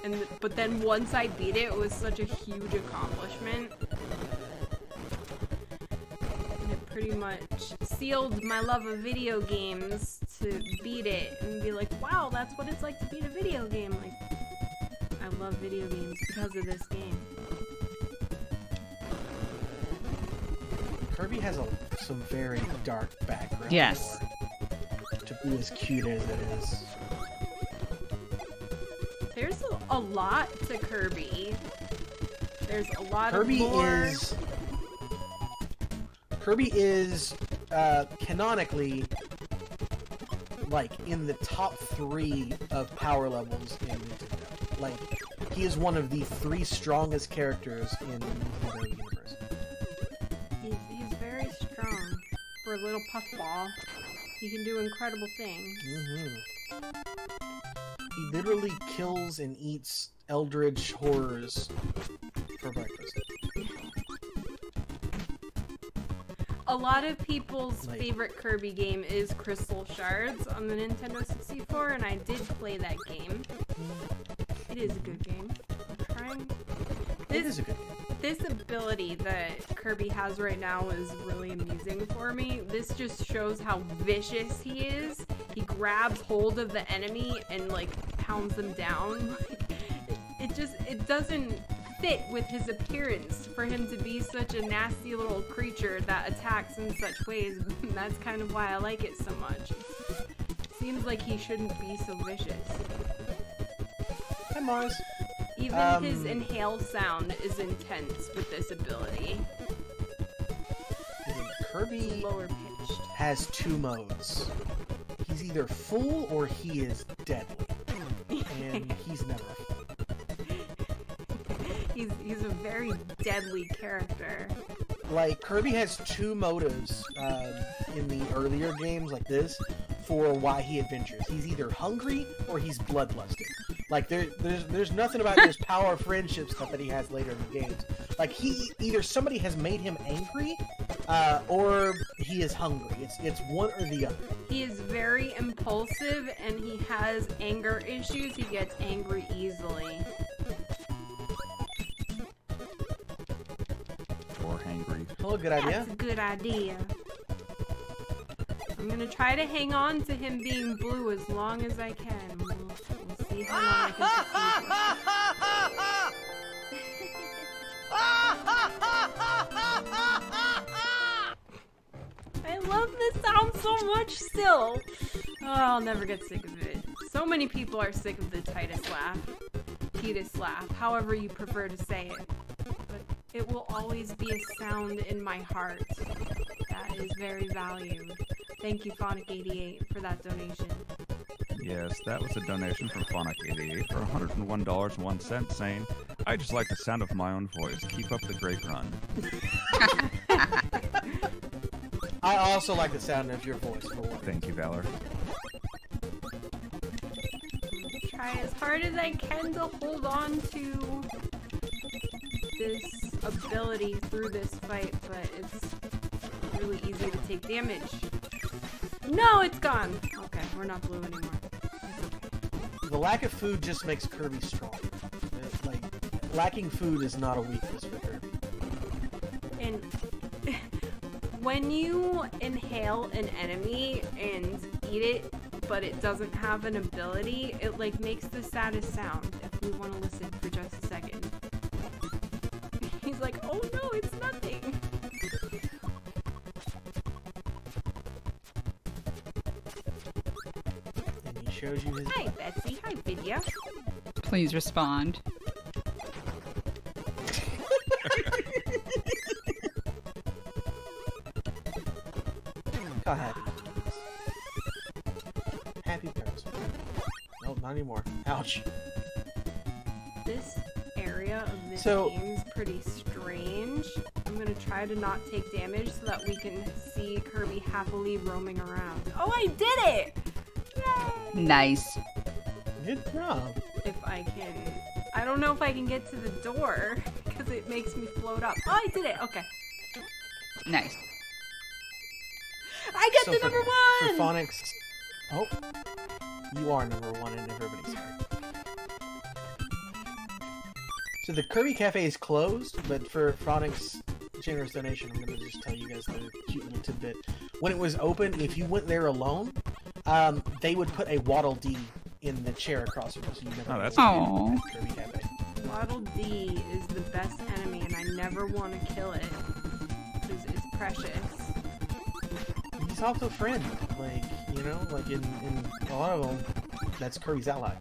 then. But then once I beat it, it was such a huge accomplishment. And it pretty much sealed my love of video games to beat it and be like, wow, that's what it's like to beat a video game. Like, I love video games because of this game. Kirby has some very dark background. Yes. To be as cute as it is. There's a lot to Kirby. There's a lot Kirby of lore. Kirby is canonically like in the top 3 of power levels in Nintendo. Like, he is one of the 3 strongest characters in the Nintendo universe. He's very strong for a little puffball. He can do incredible things. He literally kills and eats eldritch horrors for breakfast. A lot of people's favorite Kirby game is Crystal Shards on the Nintendo 64, and I did play that game. It is a good game. I'm trying. It is a good game. This ability that Kirby has right now is really amusing for me. This just shows how vicious he is. He grabs hold of the enemy and like pounds them down. It doesn't fit with his appearance for him to be such a nasty little creature that attacks in such ways. That's kind of why I like it so much. Seems like he shouldn't be so vicious. Hi, Mars. Even his inhale sound is intense with this ability. Kirby lower pitched. Has 2 modes. He's either full or he is deadly. And he's never full. He's a very deadly character. Like, Kirby has 2 motives in the earlier games like this for why he adventures. He's either hungry or he's bloodlusted. Like, there's nothing about this power friendship stuff that he has later in the games. Like, either somebody has made him angry or he is hungry. It's one or the other. He is very impulsive and he has anger issues. He gets angry easily. Or hangry. Oh, good idea. That's a good idea. I'm gonna try to hang on to him being blue as long as I can. We'll see how long I can succeed. I love this sound so much still. Oh, I'll never get sick of it. So many people are sick of the Titus laugh, however you prefer to say it. But it will always be a sound in my heart that is very valued. Thank you, Phonic88, for that donation. Yes, that was a donation from Phonic88 for $101.01, saying, I just like the sound of my own voice. Keep up the great run. I also like the sound of your voice. For one. Thank you, Valor. Try as hard as I can to hold on to this ability through this fight, but it's really easy to take damage. No, it's gone! Okay, we're not blue anymore. It's okay. The lack of food just makes Kirby strong. Like, lacking food is not a weakness for Kirby. And when you inhale an enemy and eat it, but it doesn't have an ability, it like makes the saddest sound. If we want to listen for just a second. He's like, oh no, it's nothing. And he shows you his. Hi, Betsy. Hi, video. Please respond. How happy he is. Happy parents. Nope, not anymore. Ouch. This area of this So- game is pretty strange. I'm gonna try to not take damage so that we can see Kirby happily roaming around. Oh, I did it! Yay! Nice. Good job. If I can... I don't know if I can get to the door because it makes me float up. Oh, I did it! Okay. Nice. I get So the for- number For one! phonics. Oh. You are number one in everybody's heart. So the Kirby Cafe is closed, but for Phonics' generous donation, I'm going to just tell you guys the cute little tidbit. When it was open, if you went there alone, they would put a Waddle Dee in the chair across from you, so you never Oh, that's Aw. at Kirby Cafe. Waddle Dee is the best enemy and I never want to kill it because it's precious. He's also a friend. Like, you know, like in a lot of them, that's Kirby's ally.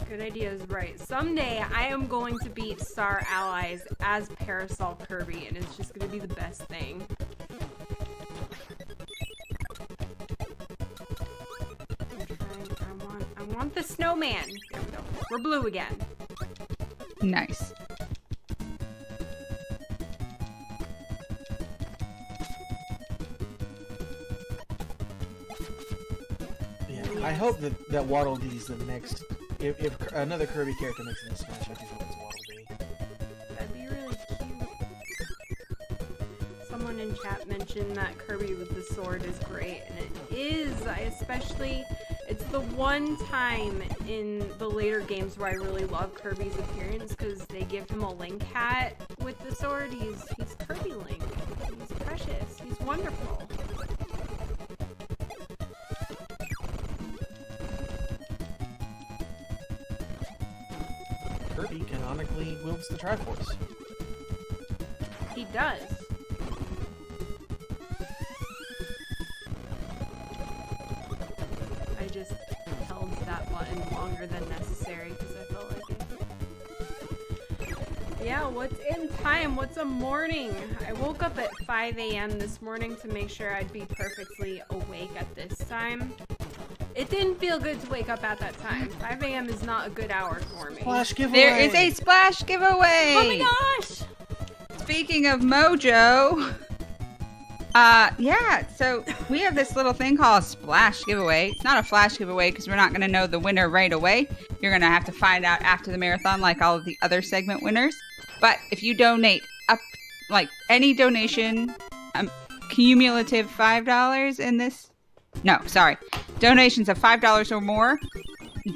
Good idea is right. Someday I am going to beat Star Allies as Parasol Kirby and it's just going to be the best thing. I want the snowman. There we go. We're blue again. Nice. Yeah, I hope that Waddle Dee's the next. If another Kirby character makes it in Smash, I think it's Waddle Dee. That'd be really cute. Someone in chat mentioned that Kirby with the sword is great, and it is. It's the one time in the later games where I really love Kirby's appearance because they give him a Link hat with the sword. He's Kirby Link. He's precious. He's wonderful. Kirby canonically wields the Triforce. He does. I just held that button longer than necessary because I felt like it. Yeah, what's in time? What's a morning? I woke up at 5 a.m. this morning to make sure I'd be perfectly awake at this time. It didn't feel good to wake up at that time. 5 a.m. is not a good hour for me. Flash giveaway. There is a splash giveaway. Oh my gosh! Speaking of Mojo, yeah, so we have this little thing called Splash Giveaway. It's not a flash giveaway because we're not going to know the winner right away. You're going to have to find out after the marathon like all of the other segment winners. But if you donate up, like any donation, cumulative $5 in this, no, sorry, donations of $5 or more,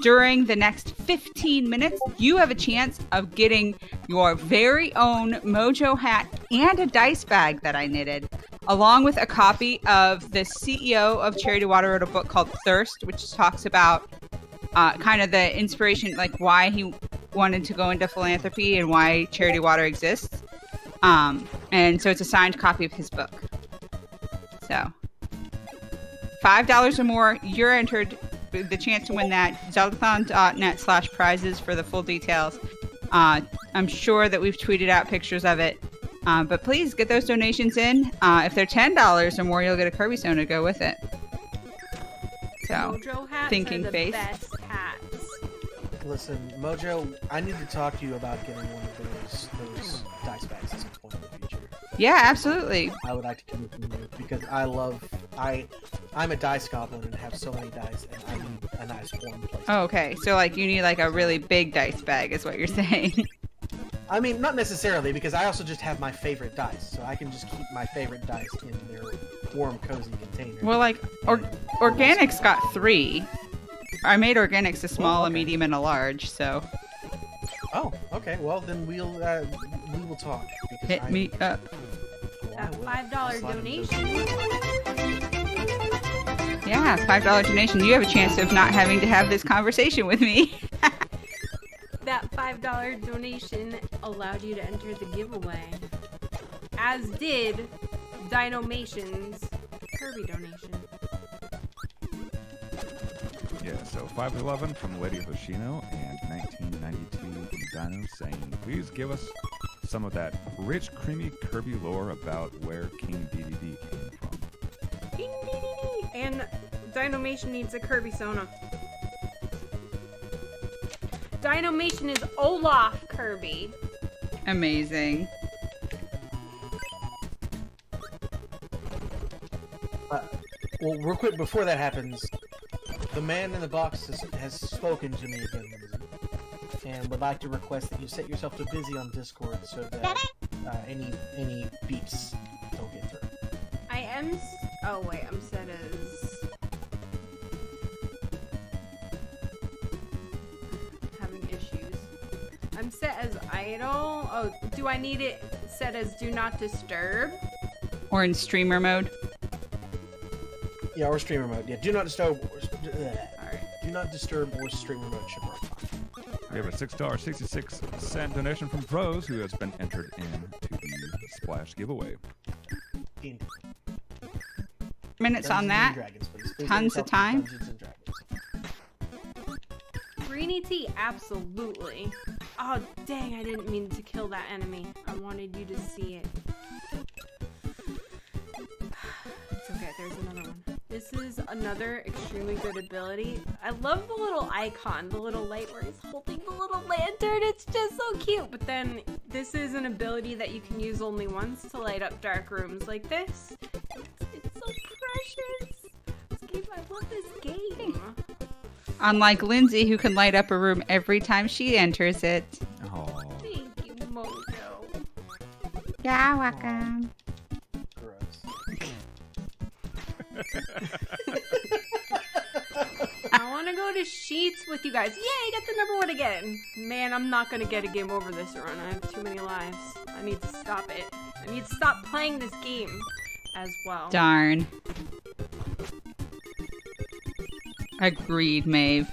during the next 15 minutes, you have a chance of getting your very own Mojo hat and a dice bag that I knitted, along with a copy of the CEO of Charity Water wrote a book called Thirst, which talks about kind of the inspiration, like why he wanted to go into philanthropy and why Charity Water exists. And so it's a signed copy of his book. So $5 or more, you're entered the chance to win that. Zeldathon.net/prizes for the full details. I'm sure that we've tweeted out pictures of it. But please get those donations in. If they're $10 or more, you'll get a Kirby Stone to go with it. So, Mojo hats thinking are the face. best hats. Listen, Mojo, I need to talk to you about getting one of those dice bags at some point in the future. Yeah, absolutely. I would like to come from you because I'm a dice goblin and have so many dice, and I need a nice warm place. Oh, okay. So, like, you need, like, a really big dice bag is what you're saying. I mean, not necessarily, because I also just have my favorite dice, so I can just keep my favorite dice in their warm, cozy container. Well, like, Organics got 3. I made Organics a small, a medium, and a large, so... Oh, okay. Well, then we will talk. Hit me up. That $5 donation. Yeah, $5 donation. You have a chance of not having to have this conversation with me. That $5 donation allowed you to enter the giveaway. As did Dinomation's Kirby donation. Yeah, so 511 from Lady Hoshino and 1992 from Dino saying, please give us some of that rich, creamy Kirby lore about where King DDD came from. King DDD! And Dinomation needs a Kirby Sona. Dinomation is Olaf Kirby. Amazing. Well, real quick before that happens, the man in the box has spoken to me again, and would like to request that you set yourself to busy on Discord so that any beeps don't get through. I am. Oh wait, I'm set as. Having issues. I'm set as idle. Oh, do I need it set as do not disturb? Or in streamer mode. Yeah, or streamer mode. Yeah, do not disturb. Alright. Do not disturb or streamer mode should work fine. We have a $6.66 donation from Pros who has been entered into the Splash giveaway. Indeed. Minutes on that. Tons of time. Greeny tea, absolutely. Oh dang, I didn't mean to kill that enemy. I wanted you to see it. It's okay, there's another one. This is another extremely good ability. I love the little icon, the little light where he's holding the little lantern. It's just so cute. But then this is an ability that you can use only once to light up dark rooms like this. It's so precious. This game, I love this game. Unlike Lindsay, who can light up a room every time she enters it. Oh. Thank you, Mojo. Yeah, welcome. I want to go to Sheets with you guys. Yay, I got the number 1 again. Man, I'm not going to get a game over this run. I have too many lives. I need to stop it. I need to stop playing this game as well. Darn. Agreed, Maeve.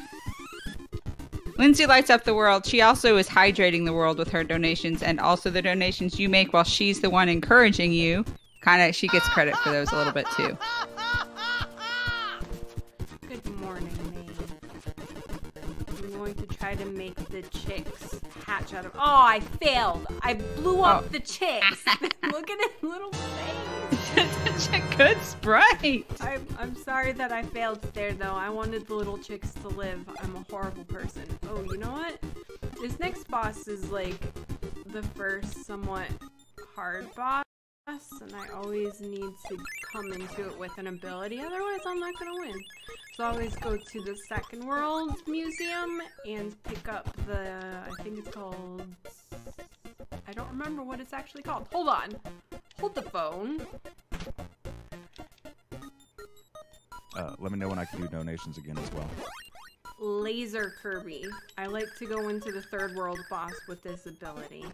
Lindsay lights up the world. She also is hydrating the world with her donations and also the donations you make while she's the one encouraging you. She gets credit for those a little bit too. Good morning, Maeve. I'm going to try to make the chicks hatch out of. Oh, I failed. I blew up the chicks. Look at his little face. Such a good sprite. I'm sorry that I failed there, though. I wanted the little chicks to live. I'm a horrible person. Oh, you know what? This next boss is like the first somewhat hard boss. And I always need to come into it with an ability, otherwise I'm not gonna win. So I always go to the Second World Museum and pick up the, I think it's called, I don't remember what it's actually called. Hold on. Hold the phone. Let me know when I can do donations again as well. Laser Kirby. I like to go into the third world boss with this ability.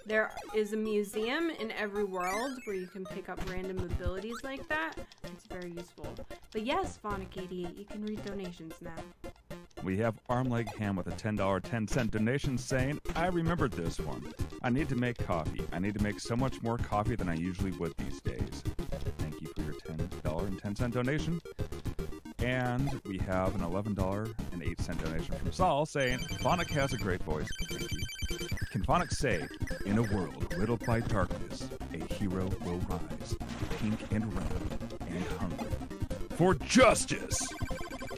There is a museum in every world where you can pick up random abilities like that. It's very useful. But yes, Phonic88, you can read donations now. We have Arm Leg Ham with a $10.10 donation saying, I remembered this one. I need to make coffee. I need to make so much more coffee than I usually would these days. Thank you for your $10.10 donation. And we have an $11.08 donation from Saul saying, Phonic has a great voice. Thank you. Can Phonic say, in a world riddled by darkness, a hero will rise, pink and red and hungry, for justice?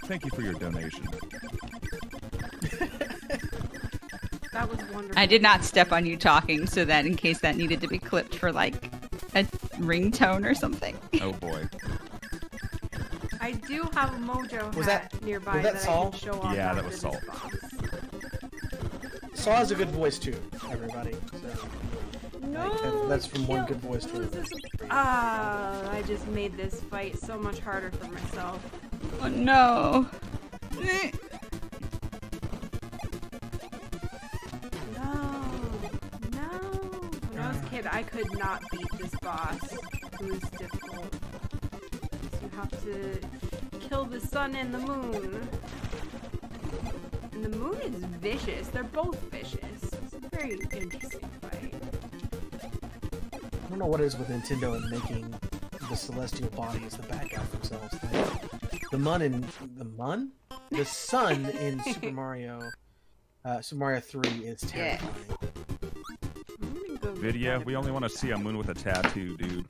Thank you for your donation. That was wonderful. I did not step on you talking, so that in case that needed to be clipped for like a ringtone or something. Oh boy. I do have a mojo Was hat that- nearby was that that Saul? I can show off. Yeah, that after was this Saul. boss. Saw has a good voice too, everybody. So. No, That's from one kill- good voice to who is another. this? Ah, I just made this fight so much harder for myself. Oh no. No, no. When I was a kid, I could not beat this boss. It was difficult. So you have to kill the sun and the moon. And the moon is vicious. They're both vicious. It's a very interesting fight. I don't know what it is with Nintendo and making the celestial bodies the bad guy themselves. Like, the sun in Super Mario 3 is terrifying. I'm gonna go get Vidya, that we only want to see a moon with a tattoo, dude.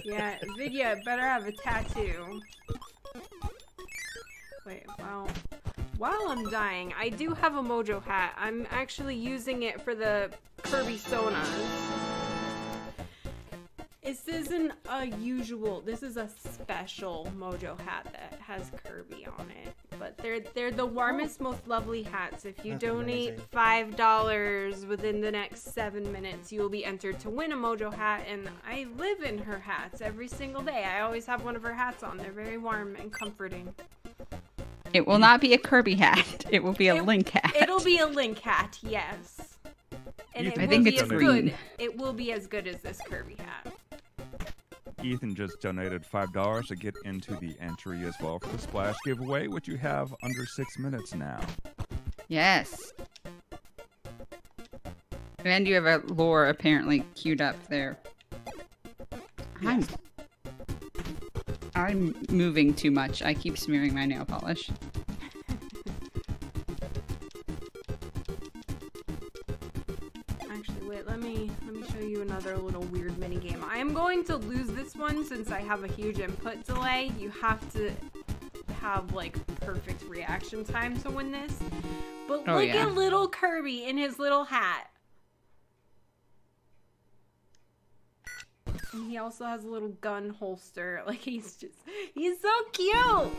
Yeah, Vidya better have a tattoo. Wait, while I'm dying, I do have a mojo hat. I'm actually using it for the Kirby Sonas. This isn't a usual, this is a special mojo hat that has Kirby on it. But they're the warmest, most lovely hats. If you That's donate amazing. $5 within the next 7 minutes, you will be entered to win a mojo hat. And I live in her hats every single day. I always have one of her hats on. They're very warm and comforting. It will not be a Kirby hat. It will be a Link hat. It'll be a Link hat, yes. And it I will think be it's as green. good. It will be as good as this Kirby hat. Ethan just donated $5 to get into the entry as well for the Splash giveaway, which you have under 6 minutes now. Yes. And you have a lore apparently queued up there. I'm moving too much. I keep smearing my nail polish. Actually, wait, let me show you another little weird mini game. I am going to lose this one since I have a huge input delay. You have to have like perfect reaction time to win this. But Oh, look yeah. at little Kirby in his little hat. And he also has a little gun holster. Like he's so cute.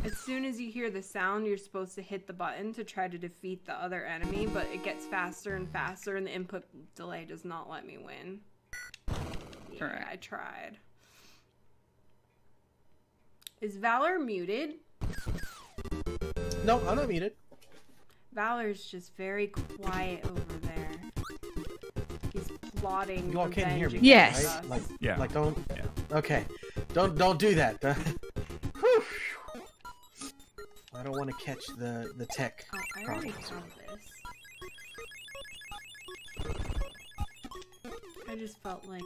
As soon as you hear the sound, you're supposed to hit the button to try to defeat the other enemy, but it gets faster and faster and the input delay does not let me win. Yeah, Correct. I tried. Is Valor muted? No, I'm not muted. Valor's just very quiet over there. He's plotting. You all can't hear me. revenge Yes. against us. Like, Yeah. like don't. Yeah. Okay, don't do that. Whew. I don't want to catch the tech. Oh, I already problems. have this. I just felt like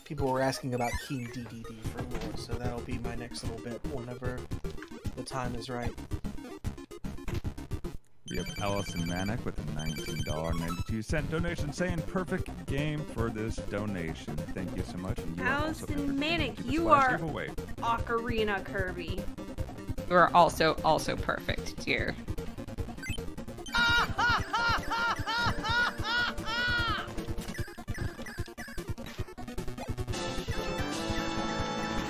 People were asking about King DDD for more, so that'll be my next little bit whenever the time is right. We have Allison Manick with a $19.92 donation saying perfect game for this donation. Thank you so much. And you are also Allison entered Manick, into the you Splash are giveaway. Ocarina Kirby. You are also perfect, dear.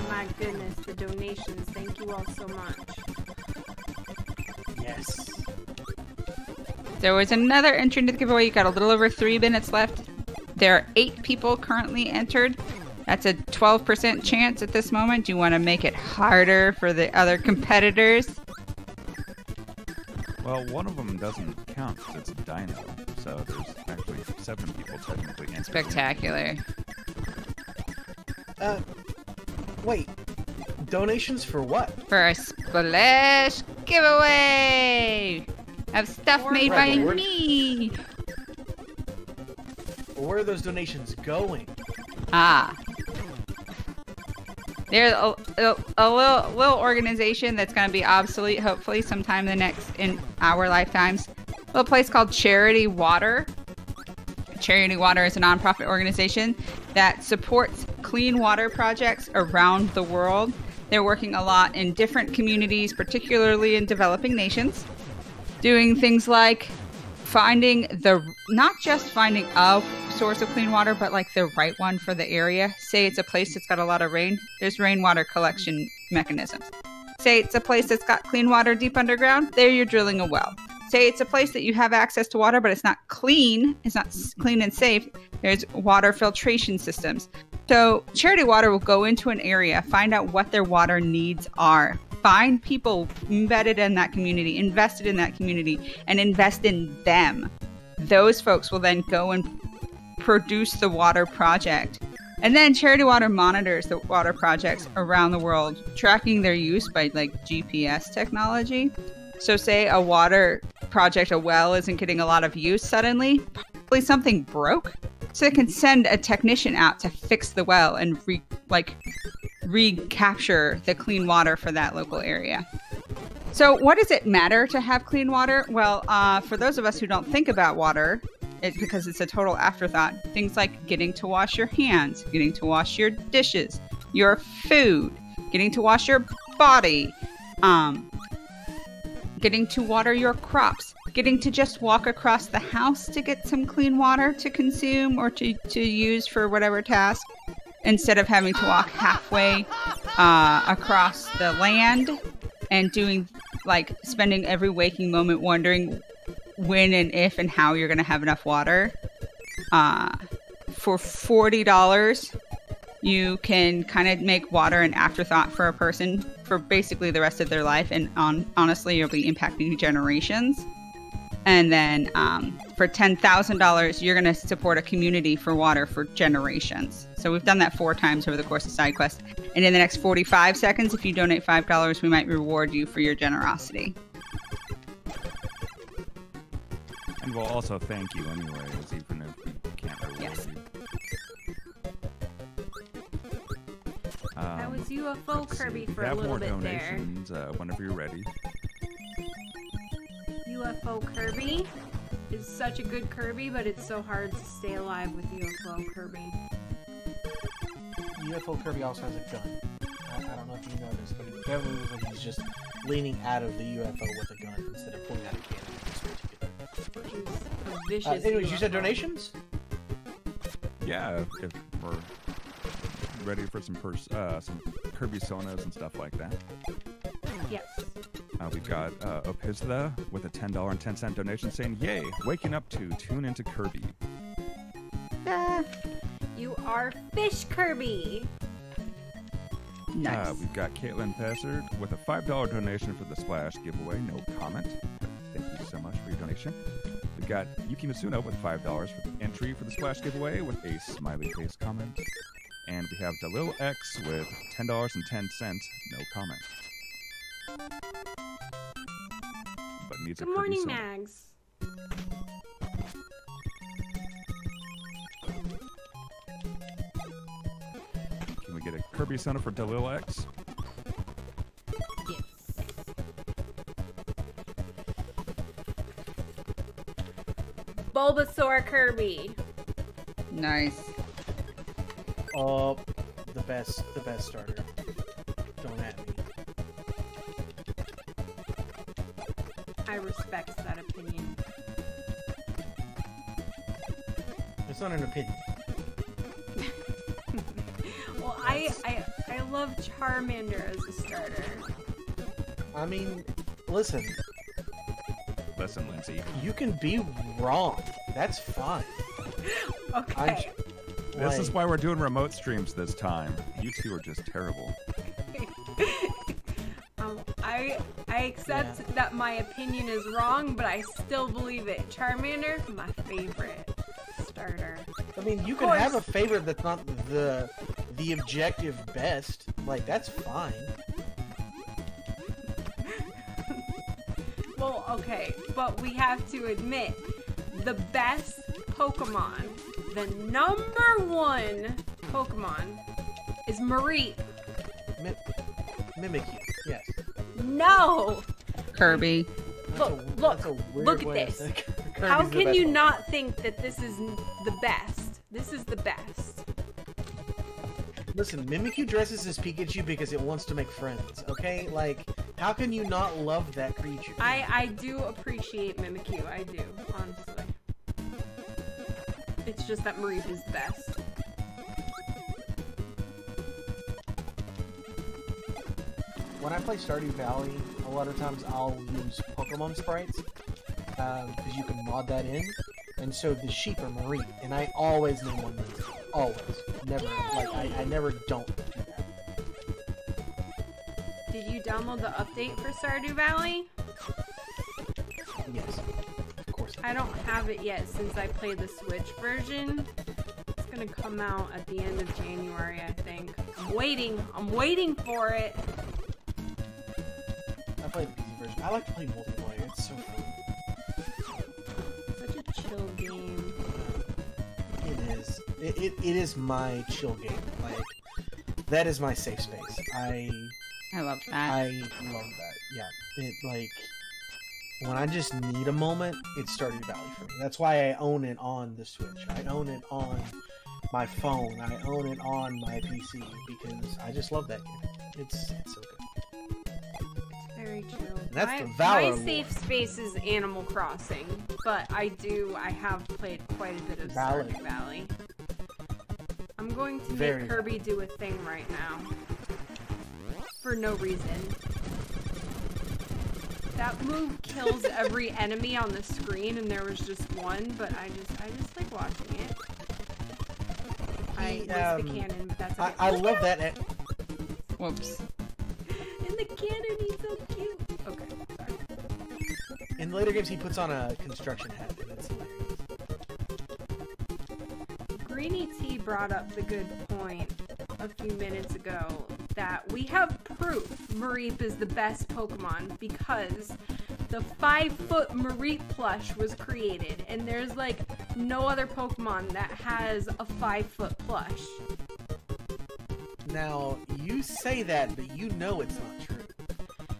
My goodness, the donations. Thank you all so much. Yes. There was another entry into the giveaway. You got a little over 3 minutes left. There are 8 people currently entered. That's a 12% chance at this moment. Do you want to make it harder for the other competitors? Well, one of them doesn't count because it's a dino. So there's actually 7 people technically entered. Spectacular. Wait. Donations for what? For a Splash giveaway of stuff made by Right, but we're- me. Where are those donations going? Ah. There's a little organization that's going to be obsolete, hopefully, sometime in our lifetimes. A little place called Charity Water. Charity Water is a nonprofit organization that supports clean water projects around the world. They're working a lot in different communities, particularly in developing nations, doing things like not just finding a source of clean water, but like the right one for the area. Say it's a place that's got a lot of rain, there's rainwater collection mechanisms. Say it's a place that's got clean water deep underground, there you're drilling a well. Say it's a place that you have access to water, but it's not clean and safe, there's water filtration systems. So Charity Water will go into an area, find out what their water needs are, find people embedded in that community, invested in that community, and invest in them. Those folks will then go and produce the water project. And then Charity Water monitors the water projects around the world, tracking their use by like GPS technology. So say a water project, a well isn't getting a lot of use suddenly, probably something broke. So they can send a technician out to fix the well and recapture the clean water for that local area. So what does it matter to have clean water? Well, for those of us who don't think about water, it's because it's a total afterthought. Things like getting to wash your hands, getting to wash your dishes, your food, getting to wash your body, getting to water your crops, getting to just walk across the house to get some clean water to consume or to use for whatever task, instead of having to walk halfway across the land and spending every waking moment wondering when and if and how you're going to have enough water. For $40, you can kind of make water an afterthought for a person for basically the rest of their life, and honestly, you'll be impacting generations. And then for $10,000, you're going to support a community for water for generations. So we've done that 4 times over the course of SideQuest. And in the next 45 seconds, if you donate $5, we might reward you for your generosity. And we'll also thank you anyways, even if we can't reward you. That was UFO Kirby for a little bit there. We have more donations whenever you're ready. UFO Kirby is such a good Kirby, but it's so hard to stay alive with UFO Kirby. UFO Kirby also has a gun. I don't know if you noticed, but it definitely looks like he's just leaning out of the UFO with a gun instead of pulling out a cannon. He's a vicious anyways, UFO. you said donations? Yeah, if we're ready for some Kirby Sonas and stuff like that. Yes. We've got Opizda with a $10.10 donation saying, "Yay, waking up to tune into Kirby." You are Fish Kirby. Nice. We've got Caitlin Pessard with a $5 donation for the Splash giveaway. No comment. Thank you so much for your donation. We've got Yuki Masuno with $5 for the entry for the Splash giveaway with a smiley face comment. And we have Dalil X with $10.10. No comment. But needs a Good Kirby morning, Sona. Mags. Can we get a Kirby Sona for Dalil X? Yes. Bulbasaur Kirby. Nice. Oh, the best starter. Don't at me. I respect that opinion. It's not an opinion. Well, I love Charmander as a starter. I mean, listen. Listen, Lindsay. You can be wrong. That's fine. Okay. This is why we're doing remote streams this time. You two are just terrible. I accept that my opinion is wrong, but I still believe it. Charmander, my favorite starter. I mean, you can have a favorite that's not the objective best. Like, that's fine. Well, okay, but we have to admit, the best Pokemon, the #1 Pokemon, is Mareep. Mimikyu, yes. No! Kirby. Look at this. How can you not think that this is the best? This is the best. Listen, Mimikyu dresses as Pikachu because it wants to make friends, okay? Like, how can you not love that creature? I do appreciate Mimikyu, I do, honestly. It's just that Mareep is the best. When I play Stardew Valley, a lot of times I'll use Pokemon sprites, because you can mod that in, and so the sheep are Mareep, and I always name one Mareep. Always. Never, like, I never don't do that. Did you download the update for Stardew Valley? Yes. Of course. I don't have it yet since I played the Switch version. It's gonna come out at the end of January, I think. I'm waiting for it. I played the PC version. I like to play multiplayer. It's so fun. Such a chill game. It is. It is my chill game. Like, that is my safe space. I love that. I love that. Yeah. It, like, when I just need a moment, it's Stardew Valley for me. That's why I own it on the Switch. I own it on my phone. I own it on my PC because I just love that game. It's so good. Very chill. And that's the Valor My safe space is Animal Crossing, but I have played quite a bit of Stardew Valley. I'm going to make Kirby do a thing right now. For no reason. That move kills every enemy on the screen, and there was just one, but I just like watching it. I missed the cannon, but that's okay. I love that. Whoops. In the cannon, he's so cute. Okay, sorry. In later games, he puts on a construction hat, and it's hilarious. Greeny T brought up the good point a few minutes ago that we have proof Mareep is the best Pokemon because the 5-foot Mareep plush was created, and there's like no other Pokemon that has a 5-foot plush. Now, you say that, but you know it's not true.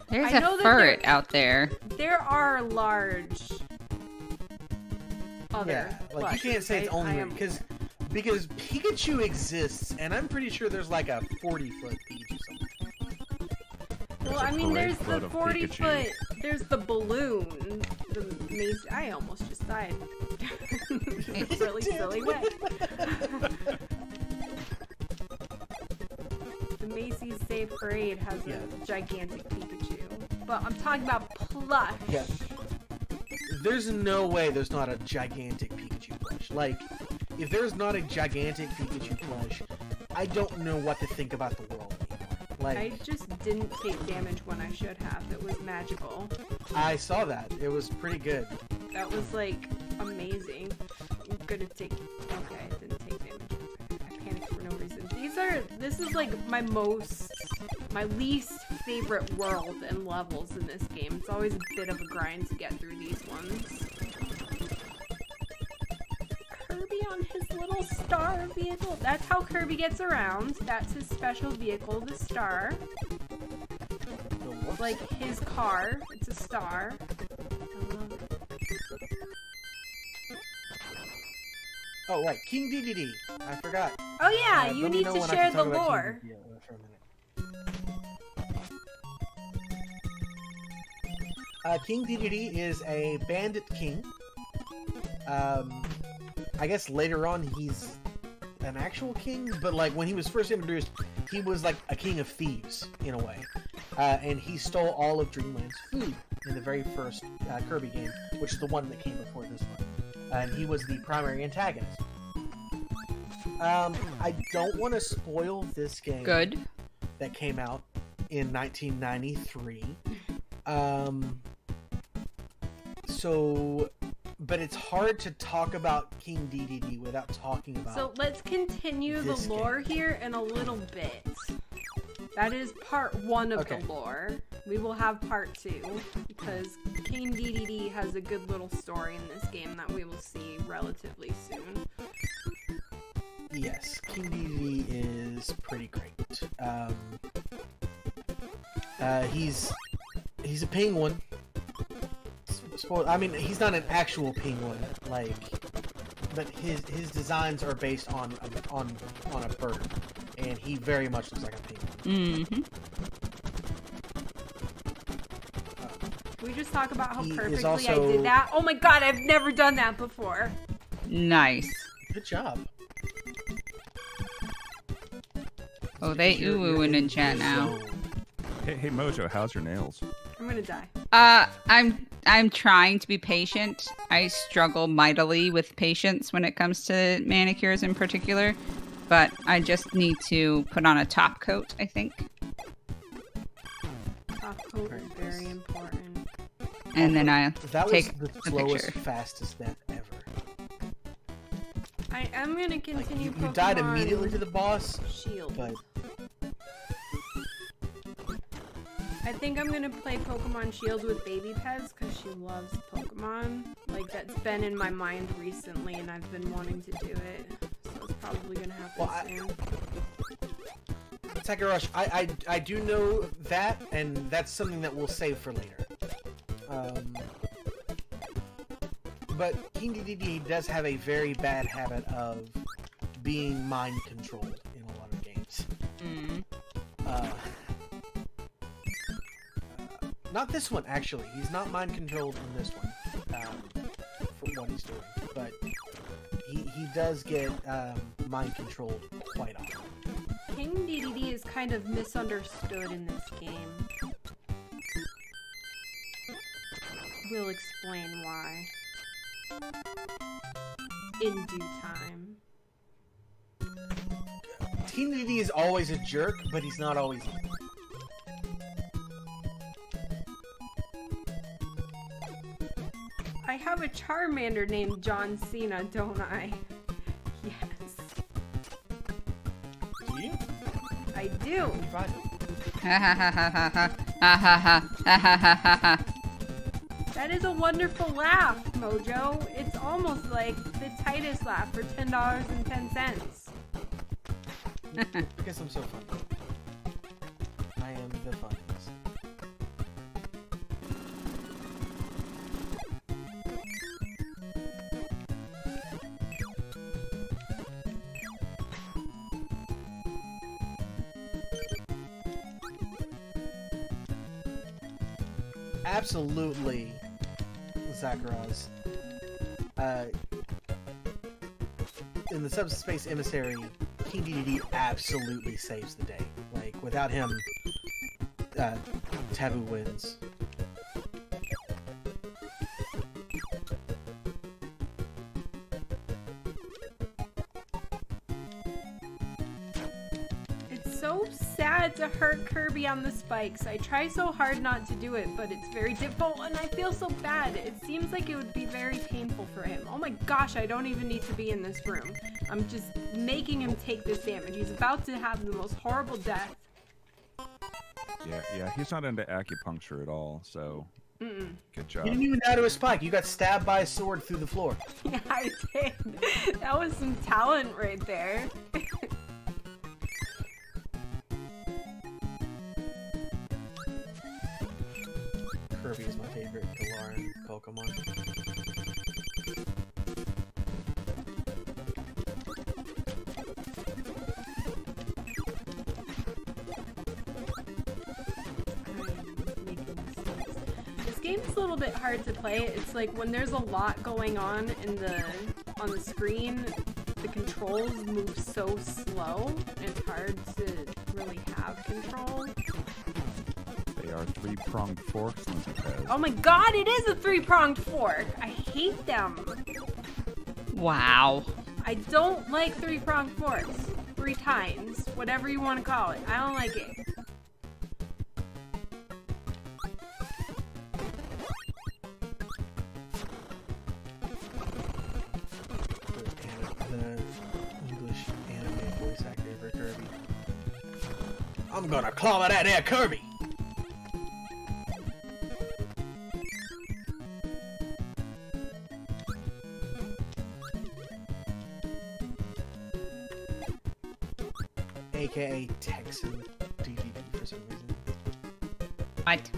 There's a ferret out there. There are large other like you can't say it's only because Pikachu exists, and I'm pretty sure there's like a 40-foot Pikachu somewhere. Well, I mean, there's the 40-foot. There's the balloon. The mace. I almost just died. It's really silly way. The Macy's Safe Parade has a gigantic Pikachu, but I'm talking about plush. Yeah. There's no way there's not a gigantic Pikachu plush. Like, if there's not a gigantic Pikachu plush, I don't know what to think about the world anymore. Like, I just didn't take damage when I should have. It was magical. I saw that. It was pretty good. That was like amazing. I'm gonna take. Okay, I didn't take damage. I panicked for no reason. This is like my least favorite world and levels in this game. It's always a bit of a grind to get through these ones. Kirby on his little star vehicle. That's how Kirby gets around. That's his special vehicle, the star. Like his car. It's a star. I love it. Oh, right. King DDD. I forgot. Oh yeah, you need to share the lore. King DDD is a bandit king. I guess later on he's an actual king, but like when he was first introduced, he was like a king of thieves in a way. And he stole all of Dreamland's food in the very first Kirby game, which is the one that came before this one. And he was the primary antagonist. I don't want to spoil this game. Good. That came out in 1993. But it's hard to talk about King DDD without talking about. So let's continue the lore here in a little bit. That is part 1 of the lore. We will have part 2 because King DDD has a good little story in this game that we will see relatively soon. Yes, King DDD is pretty great. He's a penguin. I mean, he's not an actual penguin, like, but his designs are based on a bird, and he very much looks like a pink one. Mm-hmm. Can we just talk about how He is perfectly also- I did that? Oh my god, I've never done that before. Nice. Good job. Oh, they You're ooh-ooing in chat the now. zone. Hey, Mojo, how's your nails? I'm gonna die. I'm trying to be patient. I struggle mightily with patience when it comes to manicures in particular, but I just need to put on a top coat, I think. Top coat is very important. And then I That was take the the slowest, picture. fastest death ever. I am gonna Like, continue you died Pokemon immediately to the boss, Shield. but I think I'm gonna play Pokemon Shield with Baby Pez because she loves Pokemon. Like, that's been in my mind recently and I've been wanting to do it. So it's probably gonna happen Well, soon. Sakurash, I do know that, and that's something that we'll save for later. But King Dedede does have a very bad habit of being mind controlled in a lot of games. Mm. Not this one, actually. He's not mind controlled in this one, for what he's doing. But he does get mind controlled quite often. King Dedede is kind of misunderstood in this game. We'll explain why. In due time. King Dedede is always a jerk, but he's not always evil. I have a Charmander named John Cena, don't I? Yes. Do you? I do. Fine. Ha ha ha ha ha ha ha ha ha ha ha ha. That is a wonderful laugh, Mojo. It's almost like the Titus laugh for $10.10. Because I'm so funny. I am the funniest. Absolutely, Zacharias. In the Subspace Emissary, King Dedede absolutely saves the day. Like, without him, Taboo wins. It's so sad to hurt Kirby on the spikes. I try so hard not to do it, but it's very difficult and I feel so bad. It seems like it would be very painful for him. Oh my gosh, I don't even need to be in this room. I'm just making him take this damage. He's about to have the most horrible death. Yeah, he's not into acupuncture at all, so good job. You didn't even die to a spike. You got stabbed by a sword through the floor. Yeah, I did. That was some talent right there. Kirby is my favorite Galarian Pokemon. This game's a little bit hard to play. It's like when there's a lot going on on the screen, the controls move so slow, and it's hard to really have control. They are three-pronged forks, Lindsay says. Oh my god, it is a three-pronged fork! I hate them! Wow. I don't like three-pronged forks. 3 times. Whatever you want to call it. I don't like it. The English anime voice actor for Kirby. I'm gonna clobber that there Kirby! AKA Texan DDD for some reason. What?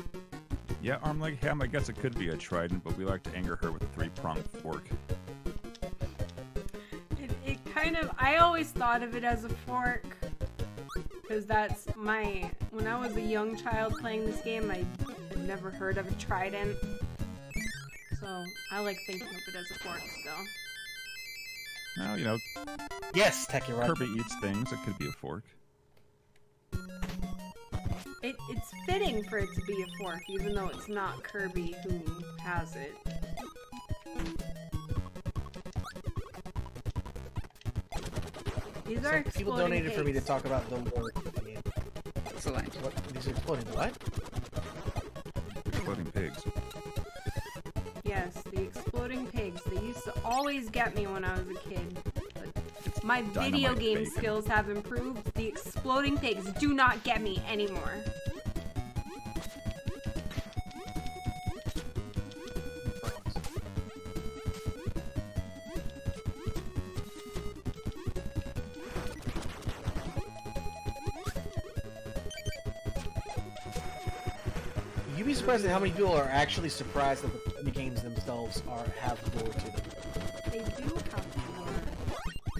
Yeah, Armleg Ham, I guess it could be a trident, but we like to anger her with a three-pronged fork. It kind of, I always thought of it as a fork, Because that's my... When I was a young child playing this game, I had never heard of a trident. So, I like thinking of it as a fork still. Well, you know, Yes, Tech, you're right. Kirby eats things. It could be a fork. It's fitting for it to be a fork, even though it's not Kirby who has it. These are So people exploding donated for me to pigs. talk about the lore of the game. Excellent. What? These are exploding what? Exploding pigs. Yes, the exploding pigs. They used to always get me when I was a kid. But my video dynamite game bacon. skills have improved. The exploding pigs do not get me anymore. You'd be surprised at how many people are actually surprised that the games themselves have lore to them. They do have lore.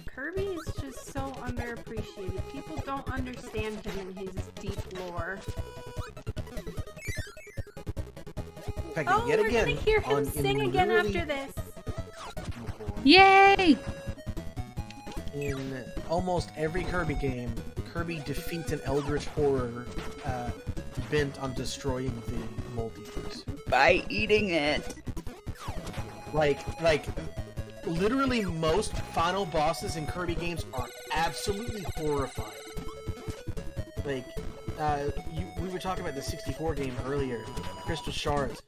Kirby is just so underappreciated. People don't understand him and his deep lore. In fact, Oh, yet we're again, gonna hear him in sing again literally- after this. Yay! In almost every Kirby game, Kirby defeats an eldritch horror bent on destroying the multiverse. By eating it. Like, literally most final bosses in Kirby games are absolutely horrifying. Like, we were talking about the 64 game earlier, Crystal Shards.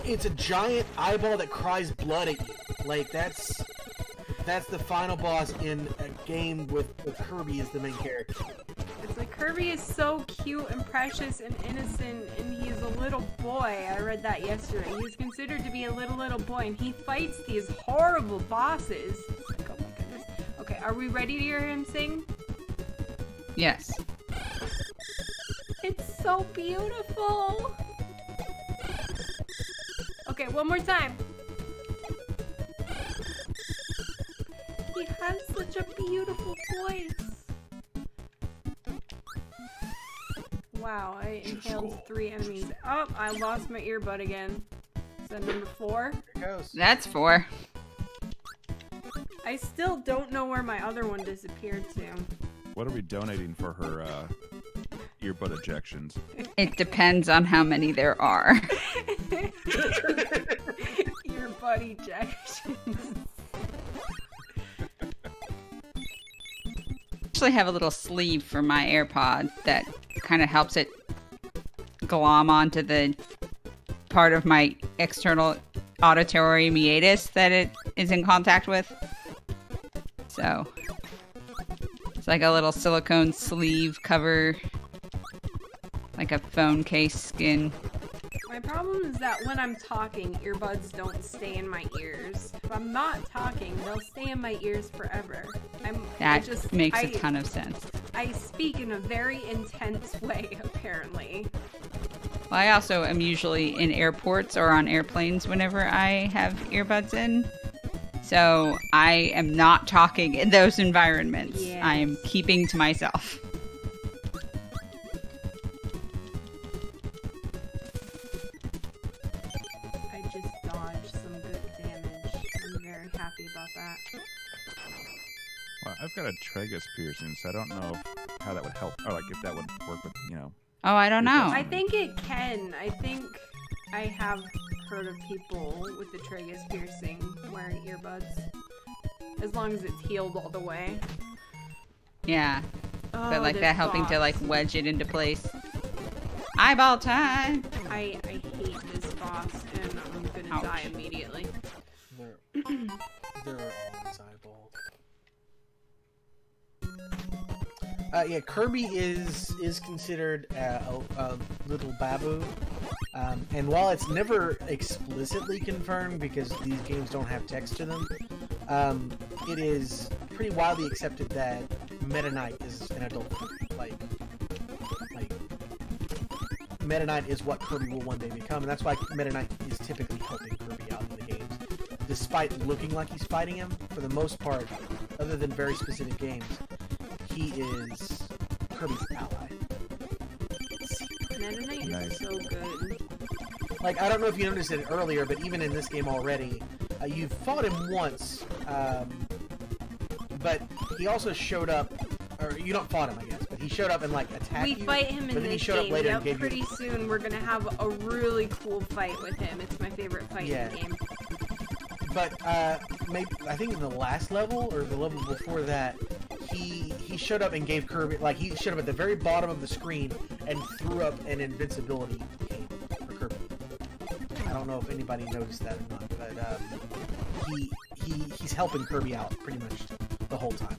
It's a giant eyeball that cries blood at you. Like, that's the final boss in a game with Kirby as the main character. It's like Kirby is so cute and precious and innocent, and he's a little boy. I read that yesterday. He's considered to be a little boy, and he fights these horrible bosses. It's like, oh my goodness. Okay, are we ready to hear him sing? Yes. It's so beautiful. Okay, one more time. He has such a beautiful voice. Wow, I inhaled 3 enemies. Oh, I lost my earbud again. Is that number 4? Here it goes. That's 4. I still don't know where my other one disappeared to. What are we donating for her earbud ejections? It depends on how many there are. Earbud ejections. Actually have a little sleeve for my AirPod that kind of helps it glom onto the part of my external auditory meatus that it is in contact with. So it's like a little silicone sleeve cover, like a phone case skin. My problem is that when I'm talking, earbuds don't stay in my ears. If I'm not talking, they'll stay in my ears forever. That makes a ton of sense. I speak in a very intense way, apparently. Well, I also am usually in airports or on airplanes whenever I have earbuds in. So I am not talking in those environments. Yes. I am keeping to myself. I just dodged some good damage. I'm very happy about that. Well, I've got a tragus piercing, so I don't know how that would help, or like if that would work with, you know. Oh, I don't know. I think it can. I think I have heard of people with the tragus piercing wearing earbuds. As long as it's healed all the way. Yeah. Oh, But like this that helping to boss. like wedge it into place. Eyeball time! I hate this boss, and I'm gonna Ouch. die immediately. They're always eyeballs. Yeah, Kirby is considered a little babu, and while it's never explicitly confirmed because these games don't have text to them, it is pretty widely accepted that Meta Knight is an adult. Like Meta Knight is what Kirby will one day become, and that's why Meta Knight is typically helping Kirby out in the games. Despite looking like he's fighting him, for the most part, other than very specific games, he is Kirby's ally. Meta Knight Nice. is so good. Like, I don't know if you noticed it earlier, but even in this game already, you fought him once, but he also showed up, or you don't fought him, I guess, but he showed up and, like, attacked We you. fight him but in then he this showed up game. later and Yep, gave pretty you... soon we're gonna have a really cool fight with him. It's my favorite fight in the game. But, maybe, I think in the last level, or the level before that, he showed up and gave Kirby, like, he showed up at the very bottom of the screen and threw up an invincibility cape for Kirby. I don't know if anybody noticed that or not, but, he's helping Kirby out pretty much the whole time.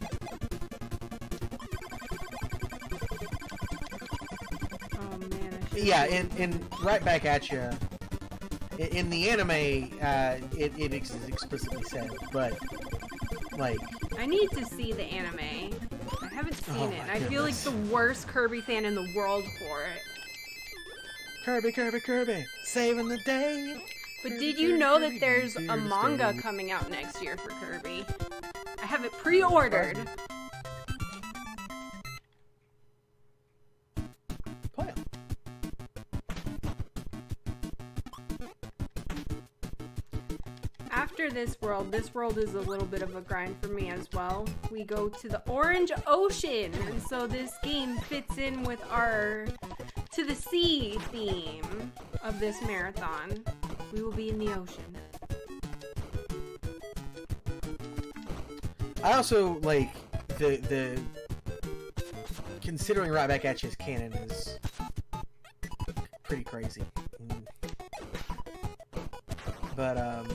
Oh man, I should. Yeah, and right back at you. In the anime, it is explicitly said, but like, I need to see the anime. I haven't seen Oh it. my I feel like goodness. the worst Kirby fan in the world for it. Kirby, Kirby, Kirby, saving the day. But did you know that there's a manga coming out next year for Kirby? I have it pre-ordered. Play 'em. After this world is a little bit of a grind for me as well. We go to the Orange Ocean, and so this game fits in with our to the sea theme of this marathon. We will be in the ocean. I also like the considering right back at you's canon is pretty crazy. But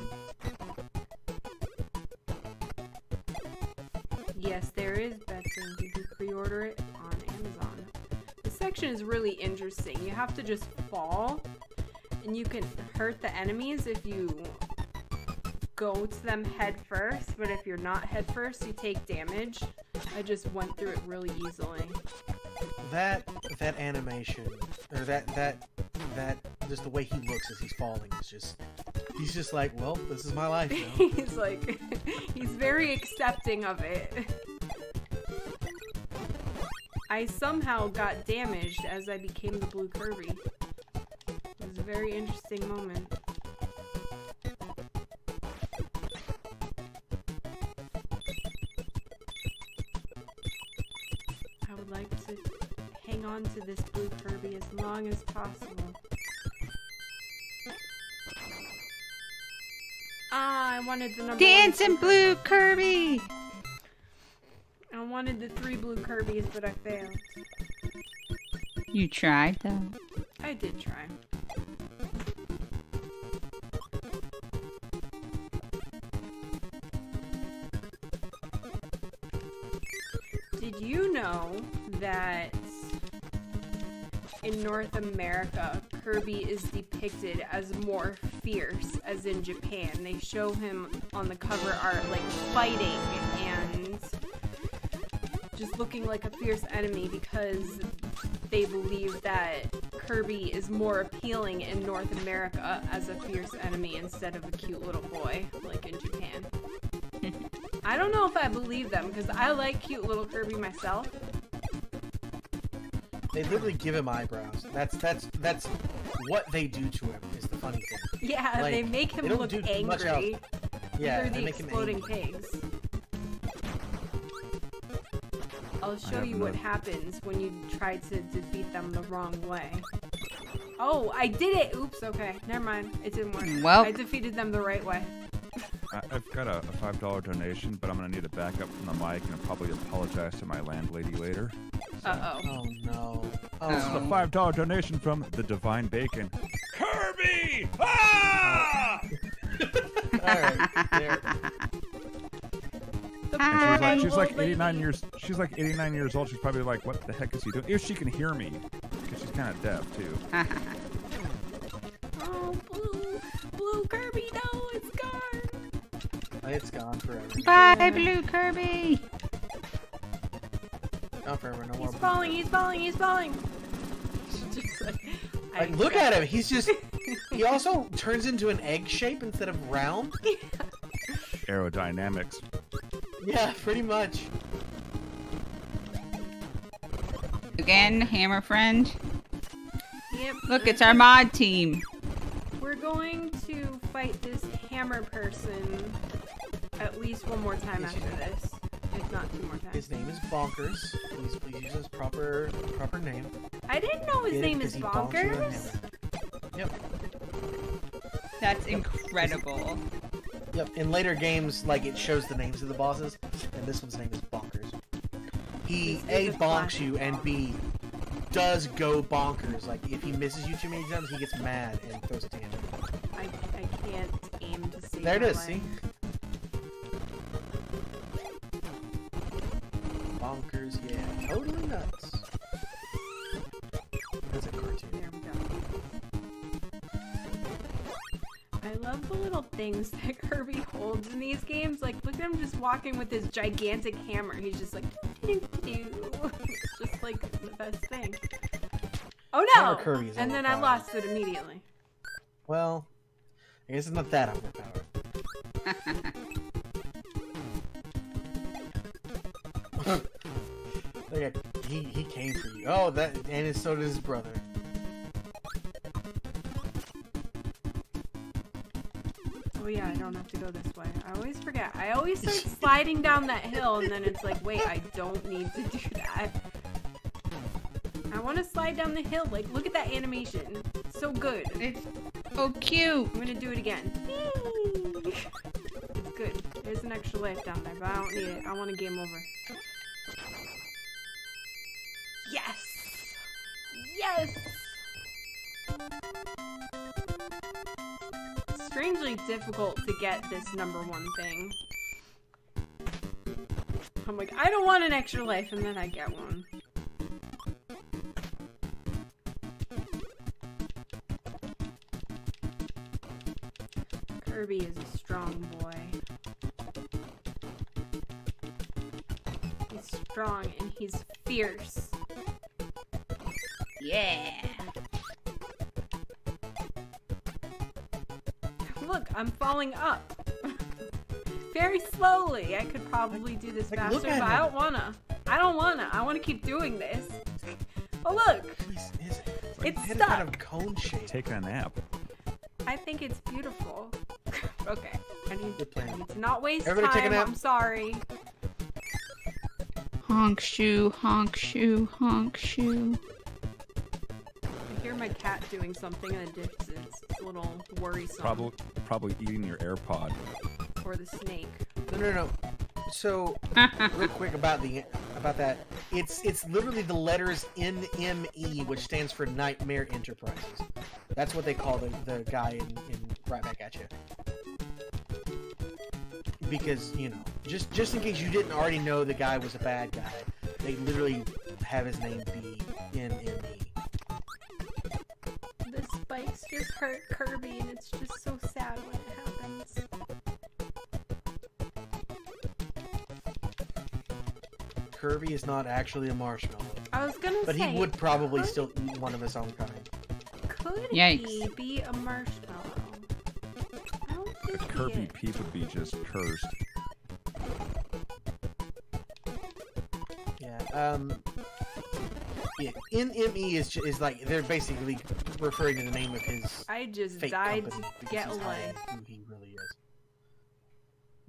Yes, there is Betsons. You can pre-order it on Amazon. This section is really interesting. You have to just fall, and you can hurt the enemies if you go to them head first, but if you're not head first, you take damage. I just went through it really easily. that animation, or that just the way he looks as he's falling is just, he's just like, well, this is my life now. He's like, he's very accepting of it. I somehow got damaged as I became the blue Kirby. It was a very interesting moment. I would like to hang on to this blue Kirby as long as possible. Ah, I wanted the number Dancing one blue Kirby! I wanted the 3 blue Kirbys, but I failed. You tried though. I did try. Did you know that in North America, Kirby is depicted as more fierce, as in Japan? They show him on the cover art like fighting and just looking like a fierce enemy because they believe that Kirby is more appealing in North America as a fierce enemy instead of a cute little boy like in Japan. I don't know if I believe them because I like cute little Kirby myself. They literally give him eyebrows. That's what they do to him. Is the funny thing. Yeah, Like, they make him they don't look do too much angry. Yeah, They're they the make him exploding angry. pigs. I'll show have you no- what happens when you try to defeat them the wrong way. Oh, I did it! Oops, okay. Never mind. It didn't work. Well. I defeated them the right way. I've got a $5 donation, but I'm going to need a backup from the mic and I'll probably apologize to my landlady later. Uh-oh. Oh no. This is a Oh. $5 donation from the Divine Bacon. Kirby! Ah! Alright. There. The And poor she's like old 89 lady. years. She's like 89 years old. She's probably like, "What the heck is he doing?" If she can hear me, because she's kind of deaf too. Oh, blue Kirby, no, it's gone. It's gone forever. Bye, blue Kirby! Gone forever. No more. He's falling, he's falling, he's falling. Just like, Look at him. He's just. He also turns into an egg shape instead of round. Aerodynamics. Yeah, pretty much. Again, hammer friend. Yep. Look, it's our mod team. We're going to fight this hammer person at least one more time after this, if not 2 more times. His name is Bonkers. Please use his proper name. I didn't know his name is He bonks you with a Bonkers. hammer. Yep. That's incredible. Yep. In later games, like it shows the names of the bosses, and this one's name is Bonkers. He His A name is bonks you and B does go bonkers. Like if he misses you too many times, he gets mad and throws a tantrum. I can't aim to see. There it is. way. See. Bonkers, yeah, totally nuts. That's a cartoon. There we go. I love the little things that Kirby holds in these games. Like, look at him just walking with his gigantic hammer. He's just like, doo-doo-doo. It's just like the best thing. Oh Hammer no! Kirby is And then I overpowered. lost it immediately. Well, I guess it's not that overpowered. Look at he came for you. Oh, that and so did his brother. Oh yeah, I don't have to go this way. I always forget. I always start sliding down that hill and then it's like, wait, I don't need to do that. I want to slide down the hill. Like, look at that animation. It's so good. It's so cute. I'm gonna do it again. It's good. There's an extra life down there, but I don't need it. I want a game over. Yes! Yes! Strangely difficult to get this #1 thing. I'm like, I don't want an extra life, and then I get one. Kirby is a strong boy. He's strong and he's fierce. Yeah. Look, I'm falling up. Very slowly. I could probably do this Like, faster, look but at I him. don't wanna. I don't wanna. I wanna keep doing this. Oh look! It's head is kind stuck. of cone shaped. Taking a nap. I think it's beautiful. Okay. I need Good plan. to not waste Everybody take a time. nap. I'm sorry. Honk shoe, honk shoe, honk shoe. I hear my cat doing something in the distance. It's a little worrisome. Probably eating your AirPod. Or the snake. No. So, real quick about that, it's literally the letters NME, which stands for Nightmare Enterprises. That's what they call the guy in Right Back at You. Because, you know, just in case you didn't already know the guy was a bad guy, they literally have his name be NME. The spikes just hurt Kirby, and it's just so sad when it happens. Kirby is not actually a marshmallow, I was gonna but say, he would probably could- still eat one of his own kind. Could Yikes. he be a marshmallow? I don't The think he Kirby is. piece would be just cursed. Yeah. Yeah. NME is like they're basically referring to the name of his I just fake died company to because get he's away. hiding who he really is.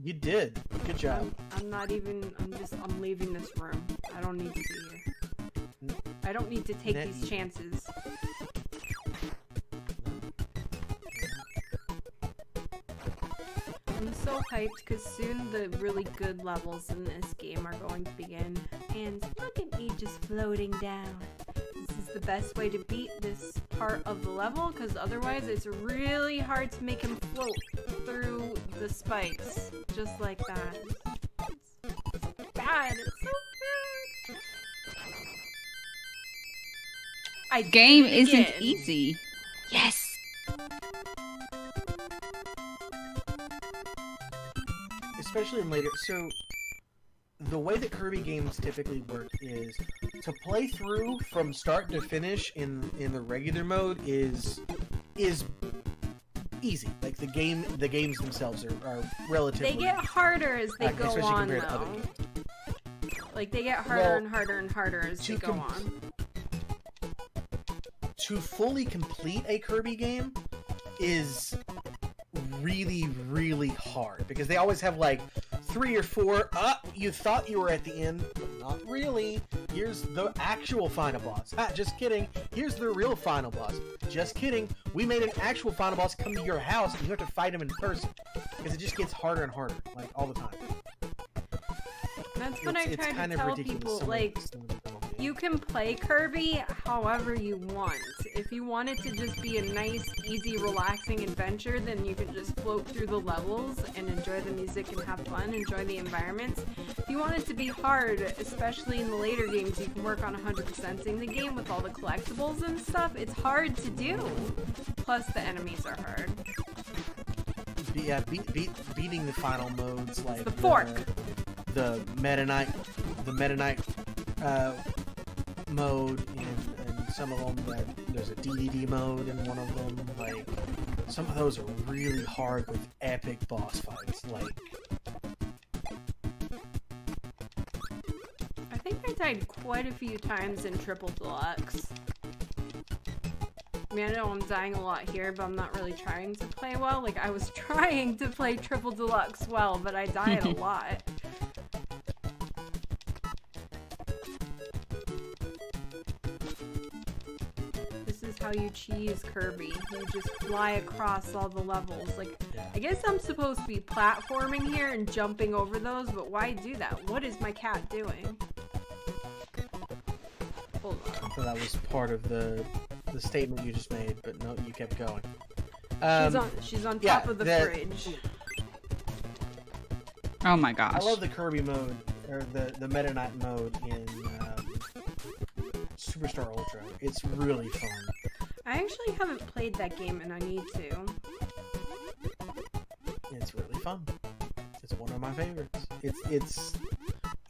You did. Good job. I'm not even. I'm leaving this room. I don't need to be here. I don't need to take these chances. I'm so hyped because soon the really good levels in this game are going to begin. And look at me just floating down. This is the best way to beat this part of the level because otherwise it's really hard to make him float through the spikes. Just like that. It's bad. It's so bad. I Game did it isn't again. easy. Yes. Especially in later. So the way that Kirby games typically work is to play through from start to finish in the regular mode is easy. Like the games themselves are relatively. They get harder as they go especially on, compared to other though. games. Like, they get harder Well, and harder and harder as they to go com- on. to fully complete a Kirby game is really, really hard because they always have like 3 or 4. You thought you were at the end, but not really. Here's the actual final boss. Just kidding. Here's the real final boss. Just kidding. We made an actual final boss come to your house, and you have to fight him in person because it just gets harder and harder, like all the time. That's what I try to tell people. Like, you can play Kirby however you want. If you want it to just be a nice, easy, relaxing adventure, then you can just float through the levels and enjoy the music and have fun, enjoy the environments. If you want it to be hard, especially in the later games, you can work on 100%ing the game with all the collectibles and stuff. It's hard to do. Plus, the enemies are hard. Yeah, beating the final modes like the fork. The Meta Knight mode, and some of them, there's a DDD mode in one of them. Like, some of those are really hard with epic boss fights. Like, I think I died quite a few times in Triple Deluxe. I mean, I know I'm dying a lot here, but I'm not really trying to play well. Like, I was trying to play Triple Deluxe well, but I died a lot. How you cheese Kirby. You just fly across all the levels. Like, I guess I'm supposed to be platforming here and jumping over those, but why do that? What is my cat doing? Hold on. So that was part of the statement you just made, but no, you kept going. She's on top of the fridge. Oh my gosh. I love the Kirby mode, or the Meta Knight mode in Superstar Ultra. It's really fun. I actually haven't played that game, and I need to. It's really fun. It's one of my favorites. It's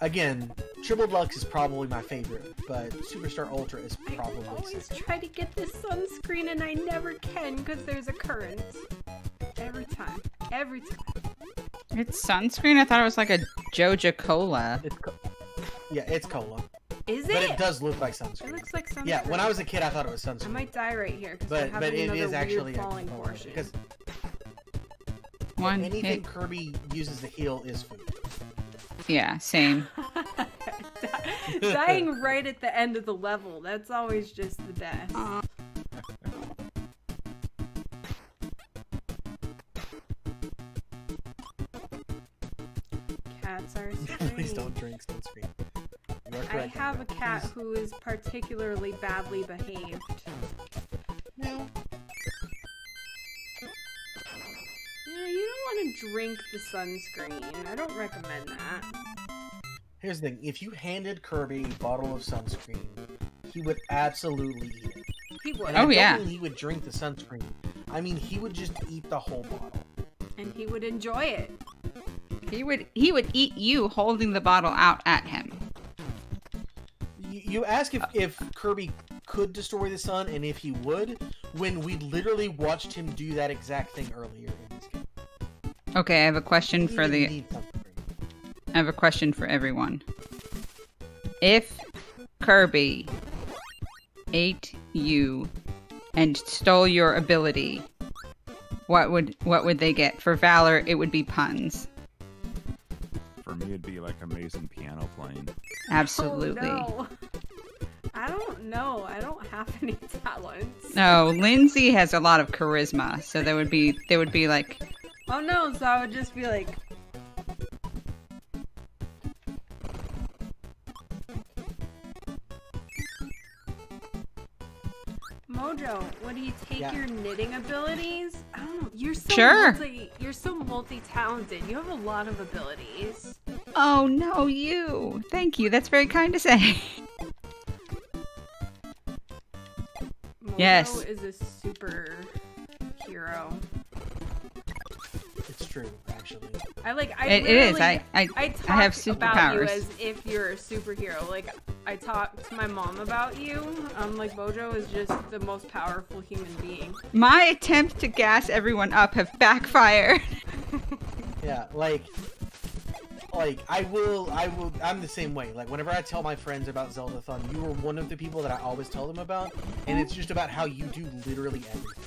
again, Triple Deluxe is probably my favorite, but Superstar Ultra is probably I always second. try to get this sunscreen, and I never can because there's a current. Every time. Every time. It's sunscreen? I thought it was like a Joja Cola. Yeah, it's cola. Is it? But it does look like sunscreen. It looks like sunscreen. Yeah, when I was a kid, I thought it was sunscreen. I might die right here because but having it another is actually weird falling portion. Because One anything hit. Kirby uses to heal is food. Yeah, same. Dying right at the end of the level. That's always just the best. Cats are Please strange. don't drink sunscreen. You are I correct. have a cat who is particularly badly behaved. No. Yeah, you don't want to drink the sunscreen. I don't recommend that. Here's the thing. If you handed Kirby a bottle of sunscreen, he would absolutely eat it. He would. And I Oh, don't yeah. mean he would drink the sunscreen. I mean, he would just eat the whole bottle. And he would enjoy it. He would eat you holding the bottle out at him. You ask if Kirby could destroy the sun, and if he would, when we literally watched him do that exact thing earlier in this game. Okay, I have a question He for didn't the need sunscreen. I have a question for everyone. If Kirby ate you and stole your ability, what would they get? For Valor, it would be puns. For me, it'd be like amazing piano playing. Absolutely. Oh, no. I don't know. I don't have any talents. No, Lindsay has a lot of charisma, so they would be like, Oh no, so I would just be like... Mojo, what do you take your knitting abilities? I don't know. You're so Sure. you're so multi-talented. You have a lot of abilities. "Oh no, you! Thank you. That's very kind to say." Mojo Yes. is a super hero. It's true, actually. It is. literally- I talk have about you superpowers. as if you're a superhero. Like, I talk to my mom about you. Like, Mojo is just the most powerful human being. My attempts to gas everyone up have backfired. Yeah, like, like I'm the same way. Like whenever I tell my friends about Zeldathon, you are one of the people that I always tell them about, and it's just about how you do literally everything.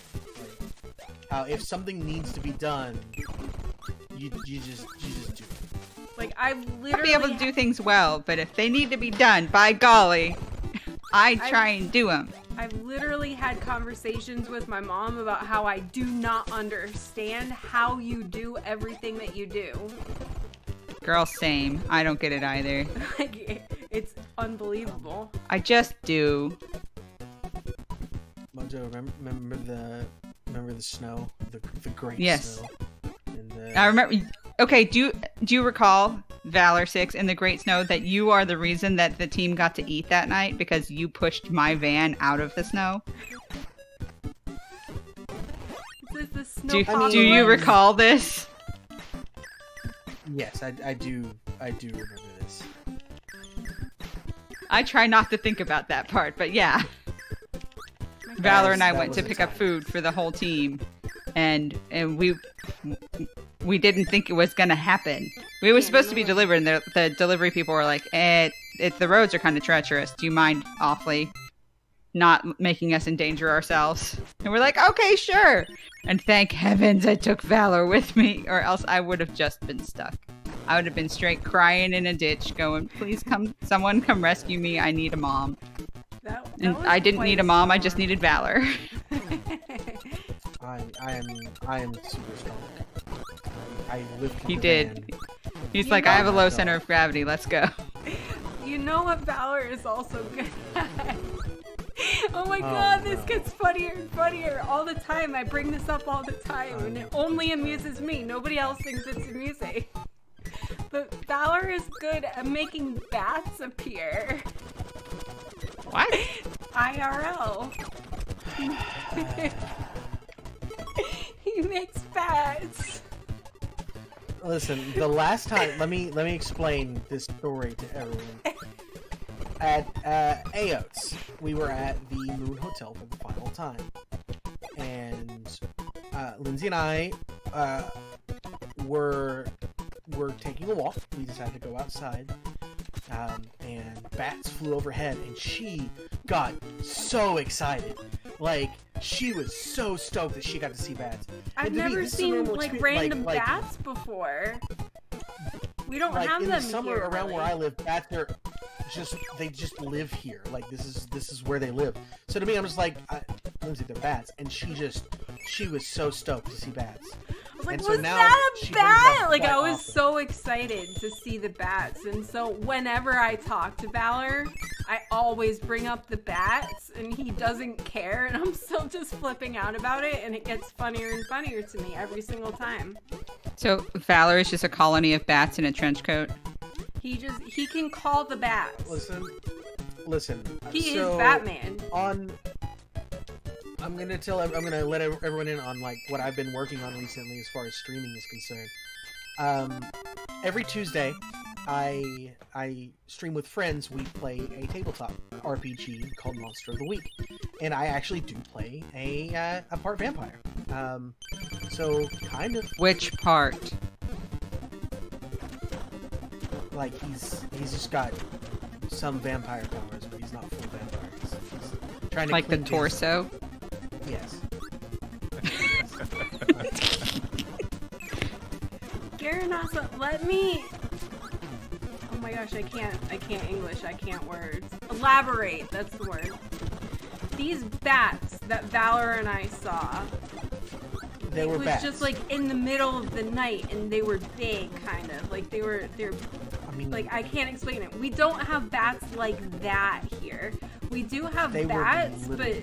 Like, how if something needs to be done, you just do it. Like I literally I'll be able to do things well, but if they need to be done, by golly, I try and do them. I've literally had conversations with my mom about how I do not understand how you do everything that you do. Girl, same. I don't get it either. Like, it's unbelievable. I just do. Mojo, remember the snow, the great Yes. snow. And I remember. Okay, do you recall Valor 6 in the Great Snow that you are the reason that the team got to eat that night because you pushed my van out of the snow? Is this the Do you recall this? Yes, I do remember this. I try not to think about that part, but yeah. Valor and I That went was to a pick up time. food for the whole team, and we didn't think it was gonna happen. We were supposed to be delivered, and the delivery people were like, the roads are kind of treacherous. Do you mind awfully not making us endanger ourselves? And we're like, okay, sure. And thank heavens I took Valor with me, or else I would have just been stuck. I would have been straight crying in a ditch going, please someone come rescue me. I need a mom. And I didn't need a mom, I just needed Valor. I am super strong. I live. He did. He's like, I have a low center of gravity, let's go. You know what Valor is also good at? Oh my god, this gets funnier and funnier all the time. I bring this up all the time, and it only amuses me. Nobody else thinks it's amusing. But Valor is good at making bats appear. What? IRL. He makes bats. Listen, the last time, let me explain this story to everyone. At Aotes, we were at the Moon Hotel for the final time, and Lindsay and I were taking a walk. We decided to go outside, and bats flew overhead, and she got so excited. Like, she was so stoked that she got to see bats. I've never seen like random bats before. We don't have in them the summer here, around really. where I live. Bats are they just live here. Like this is where they live. So to me, I'm just like, Lindsay, they're bats, and she was so stoked to see bats. I was like, And so was now that a she brings it up bat? Like, quite I was often. so excited to see the bats. And so whenever I talk to Valor, I always bring up the bats, and he doesn't care, and I'm still just flipping out about it, and it gets funnier and funnier to me every single time. So Valor is just a colony of bats in a trench coat? He can call the bats. Listen. He so is Batman. I'm gonna let everyone in on like what I've been working on recently as far as streaming is concerned. Every Tuesday, I stream with friends. We play a tabletop RPG called Monster of the Week, and I actually do play a part vampire. So kind of Which part? like he's just got some vampire powers, but he's not full vampire. He's trying to Like the cling to- torso? Yes. Garanasa, let me... Oh my gosh, I can't English, I can't words. Elaborate, that's the word. These bats that Valor and I saw, They were it was bats. just like in the middle of the night, and they were big, kind of. Like they're I mean, like, I can't explain it. We don't have bats like that here. We do have They were bats, but little.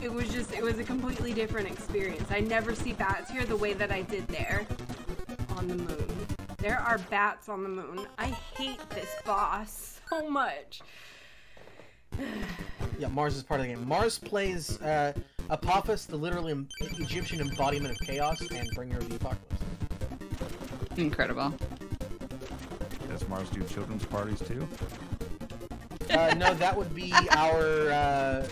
it was a completely different experience. I never see bats here the way that I did there on the moon. There are bats on the moon. I hate this boss so much. yeah, Mars is part of the game. Mars plays Apophis, the literal Egyptian embodiment of chaos, and bringer of the apocalypse. Incredible. Does Mars do children's parties too? No, that would be our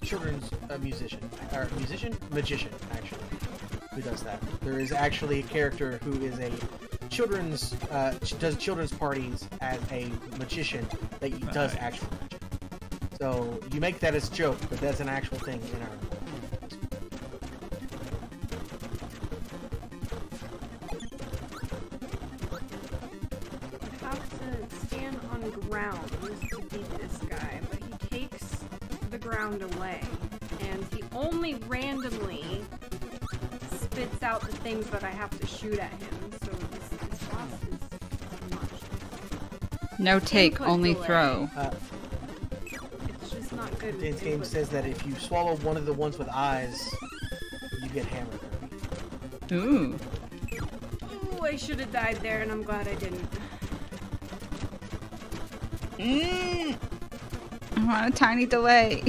children's magician, actually, who does that. There is actually a character who is a children's does children's parties as a magician that does actual magic. So you make that as a joke, but that's an actual thing in our. I have to stand on ground to beat this guy, but he takes the ground away, and he only randomly spits out the things that I have to shoot at him. So this boss is much. No take, Input only delay. throw. It's just not good. Dan's with game input says that if you swallow one of the ones with eyes, you get hammered. Ooh. Ooh, I should have died there, and I'm glad I didn't. I want a tiny delay.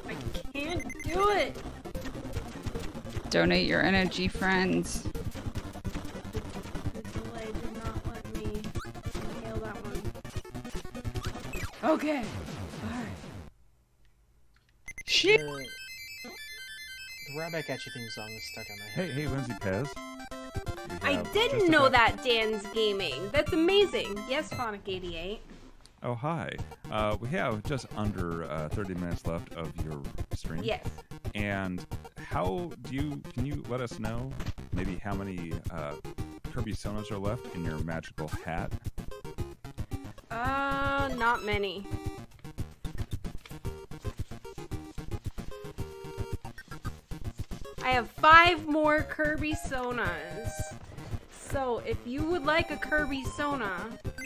I can't do it. Donate your energy, friends. The delay did not let me nail that one. Okay. Alright. Shit. The Right Back At You theme song is stuck in my head. Hey, Lindsay Pez. I didn't know that Dan's gaming. That's amazing. Yes, Phonic88. Oh, hi. We have just under 30 minutes left of your stream. Yes. And can you let us know maybe how many Kirby Sonas are left in your magical hat? Not many. I have 5 more Kirby Sonas. So if you would like a Kirby Sona,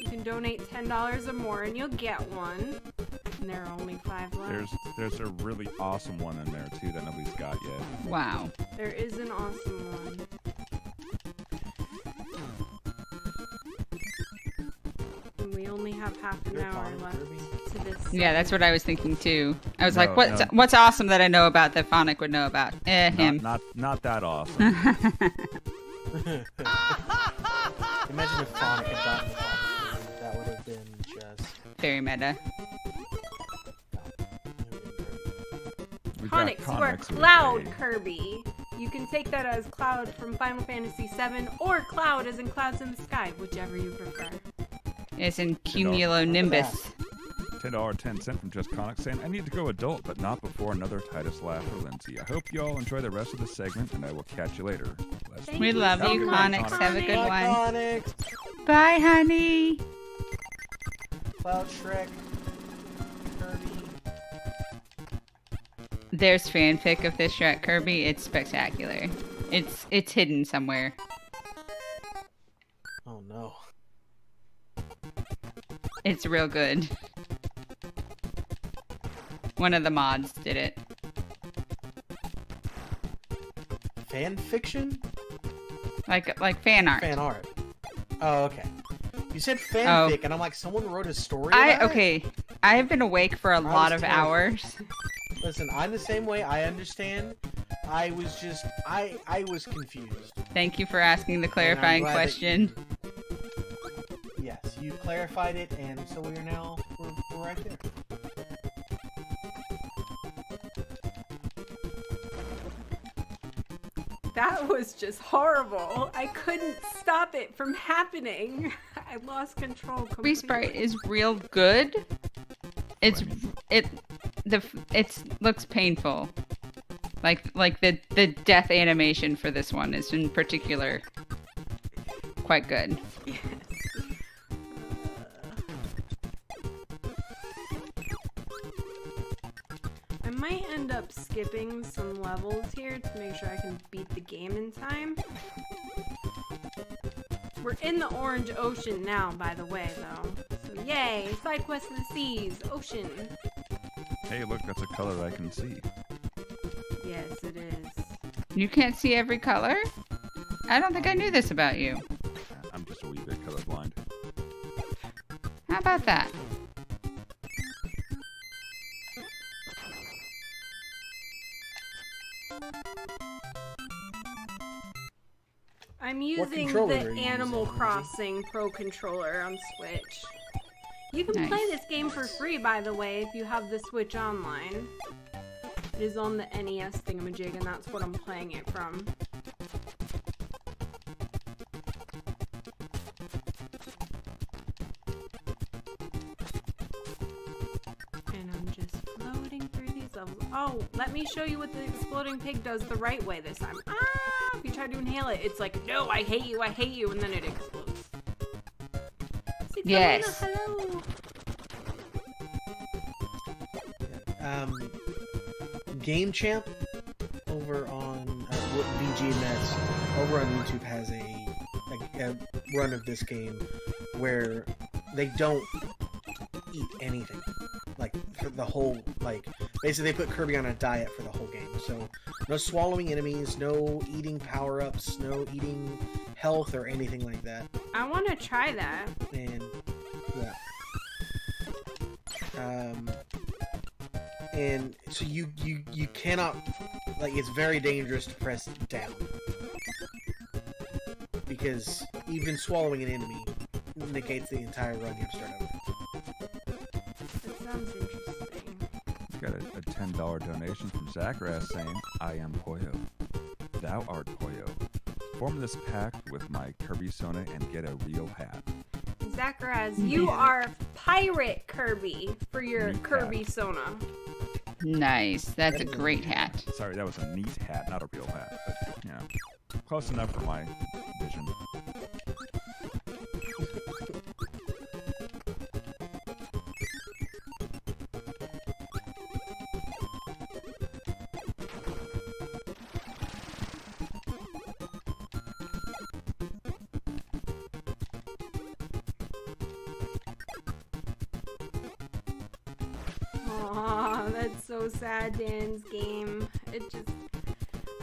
you can donate $10 or more and you'll get one. And there are only 5 left. There's a really awesome one in there too that nobody's got yet. Wow. There is an awesome one. And we only have half an hour left to this. Yeah, that's what I was thinking too. I was No, like, no. what's awesome that I know about that Phonic would know about? Him. Not that awesome. Imagine if Sonic had gotten the Sonic. That would have been just. Very meta. We've got Conics, you are Conics with Cloud a- Kirby. You can take that as Cloud from Final Fantasy VII, or Cloud as in Clouds in the Sky, whichever you prefer. It's in Cumulonimbus. $10.10 from Just Conic saying, I need to go adult, but not before another Titus laugh for Lindsay. I hope you all enjoy the rest of the segment, and I will catch you later. Thank We you love so you, much, Conics. Have a good Conics. one. Iconics, Bye, honey. Cloud Shrek, Kirby. There's fanfic of this Shrek Kirby. It's spectacular. It's hidden somewhere. Oh no. It's real good. One of the mods did it. Fan fiction? Like fan art. Fan art. Oh, okay. You said fanfic, and I'm like, someone wrote a story about it? Okay. I have been awake for a lot of terrible. hours. Listen, I'm the same way. I understand. I was just, I was confused. Thank you for asking the And I'm clarifying glad that question. Yes, you clarified it, and so we're now, we're right there. That was just horrible. I couldn't stop it from happening. I lost control Kirby completely. sprite is real good. It looks painful. Like the death animation for this one is in particular quite good. Yes. I might end up skipping some levels here to make sure I can beat the game in time. We're in the Orange Ocean now, by the way, though. So yay! Side quest of the seas, ocean. Hey, look, that's a color I can see. Yes, it is. You can't see every color? I don't think I knew this about you. I'm just a wee bit colorblind. How about that? I'm using controller the are you Animal using, Lindsay? Crossing Pro Controller on Switch. You can Nice. play this game for free, by the way, if you have the Switch Online. It is on the NES thingamajig, and that's what I'm playing it from. And I'm just floating through these levels. Oh, let me show you what the exploding pig does the right way this time. Ah! If you try to inhale it, it's like, no, I hate you, and then it explodes. Say, Yes. hello. Game Champ over on VGMS over on YouTube has a run of this game where they don't eat anything, like for the whole, like basically they put Kirby on a diet for the whole game. So no swallowing enemies, no eating power-ups, no eating health or anything like that. I want to try that. And yeah. And so you cannot, like, it's very dangerous to press down, because even swallowing an enemy negates the entire run. You have to start over. That sounds interesting. Got a $10 donation from Zacharias saying, I am Poyo. Thou art Poyo. Form this pact with my Kirby Sona and get a real hat. Zacharias, you are Pirate Kirby for your Neat Kirby hat. Sona. Nice. That's a great hat. Sorry, that was a neat hat, not a real hat. But, you know, close enough for my vision. Aw, that's so sad, Dan's game. It just...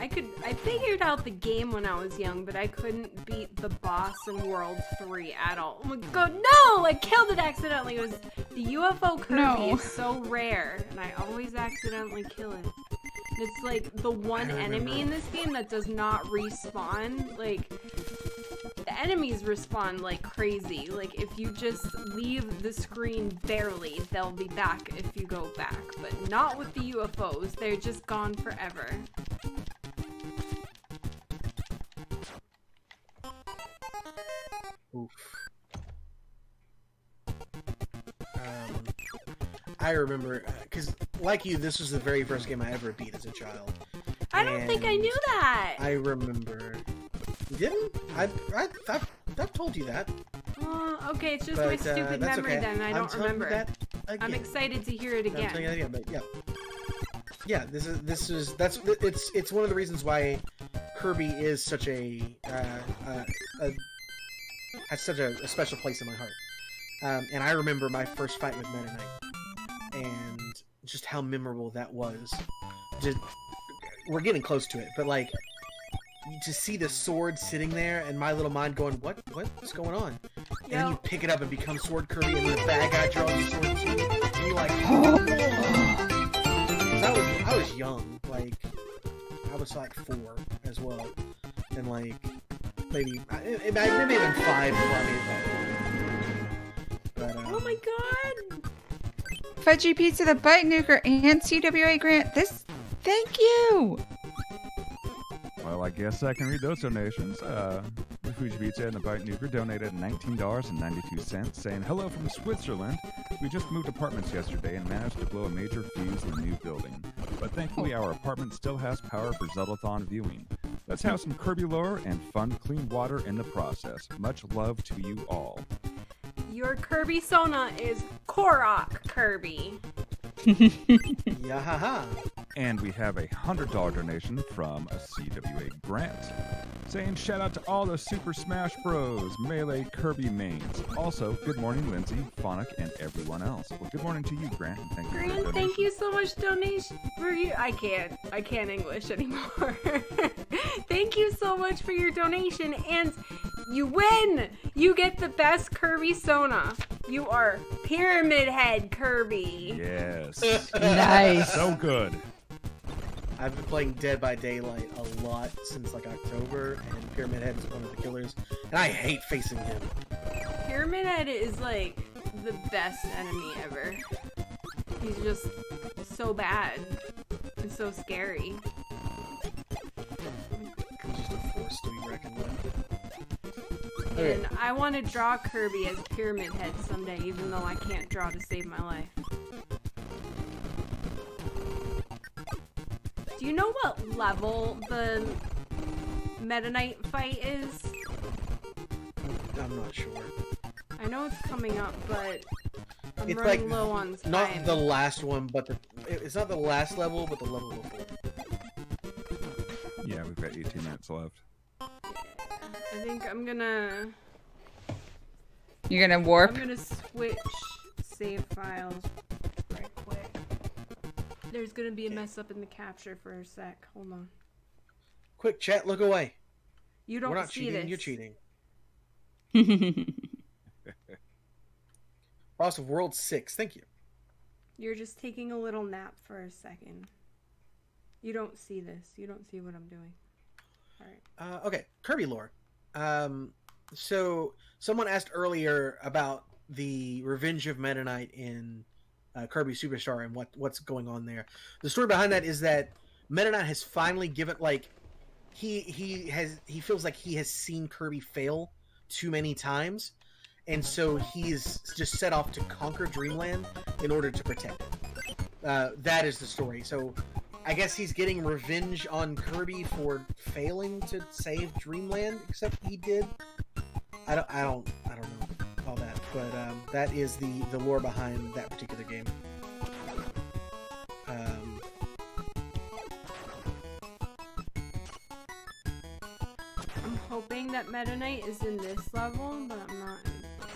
I figured out the game when I was young, but I couldn't beat the boss in World 3 at all. Oh my god, no! I killed it accidentally. It was... The UFO Kirby No. is so rare, and I always accidentally kill it. And it's like the one enemy in this game that does not respawn. Like, the enemies respawn like crazy. Like, if you just leave the screen barely, they'll be back if you go back. But not with the UFOs. They're just gone forever. Oof. I remember, because like you, this was the very first game I ever beat as a child. I don't think I And knew that. I remember. You didn't? I've told you that. Okay, it's just But, my stupid that's memory okay. then. I I'm don't telling you remember. that again. I'm excited to hear it I'm telling you again. that again, but yeah. It's one of the reasons why Kirby is such has such a special place in my heart. And I remember my first fight with Meta Knight, and just how memorable that was. We're getting close to it, but like, to see the sword sitting there, and my little mind going, what's going on? And then you pick it up and become Sword Kirby, and then the bad guy draws the sword too, and you're like, I was young, like, I was like 4 as well, and like, maybe even 5 before I made that. But, Oh my god! Fudgy Pizza, the Bite Nuker, and CWA Grant. Thank you. Well, I guess I can read those donations. The Fuji Pizza and the Bite Nuker donated $19.92, saying, hello from Switzerland. We just moved apartments yesterday and managed to blow a major fuse in the new building. But thankfully, our apartment still has power for Zeldathon viewing. Let's have some Kirby lore and fun, clean water in the process. Much love to you all. Your Kirby Sona is Korok Kirby. Yahaha. And we have a $100 donation from a CWA Grant, saying shout out to all the Super Smash Bros. Melee Kirby mains. Also, good morning, Lindsay, Phonic, and everyone else. Well, good morning to you, Grant. And thank you for Grant, the thank donation. you so much donation for you. I can't English anymore. Thank you so much for your donation, and you win! You get the best Kirby Sona. You are Pyramid Head Kirby. Yes. Nice. So good. I've been playing Dead by Daylight a lot since like October, and Pyramid Head is one of the killers, and I hate facing him. Pyramid Head is like the best enemy ever. He's just so bad and so scary. He's just a force to be reckoned with. And I want to draw Kirby as Pyramid Head someday, even though I can't draw to save my life. Do you know what level the Meta Knight fight is? I'm not sure. I know it's coming up, but I'm It's running like low on time. not the last one, but it's not the last level, but the level before. Yeah, we've got 18 minutes left. I think I'm gonna... You're gonna warp? I'm gonna switch save files right quick. There's gonna be a mess up in the capture for a sec. Hold on. Quick, chat, look away. You don't We're not see cheating, this. you're cheating. Boss of World 6, thank you. You're just taking a little nap for a second. You don't see this. You don't see what I'm doing. Alright. Okay, Kirby lore. So, someone asked earlier about the Revenge of Meta Knight in Kirby Superstar and what's going on there. The story behind that is that Meta Knight has finally given, like, he feels like he has seen Kirby fail too many times, and so he's just set off to conquer Dreamland in order to protect it. That is the story. So I guess he's getting revenge on Kirby for failing to save Dreamland, except he did. I don't know all that, but that is the lore behind that particular game. I'm hoping that Meta Knight is in this level, but I'm not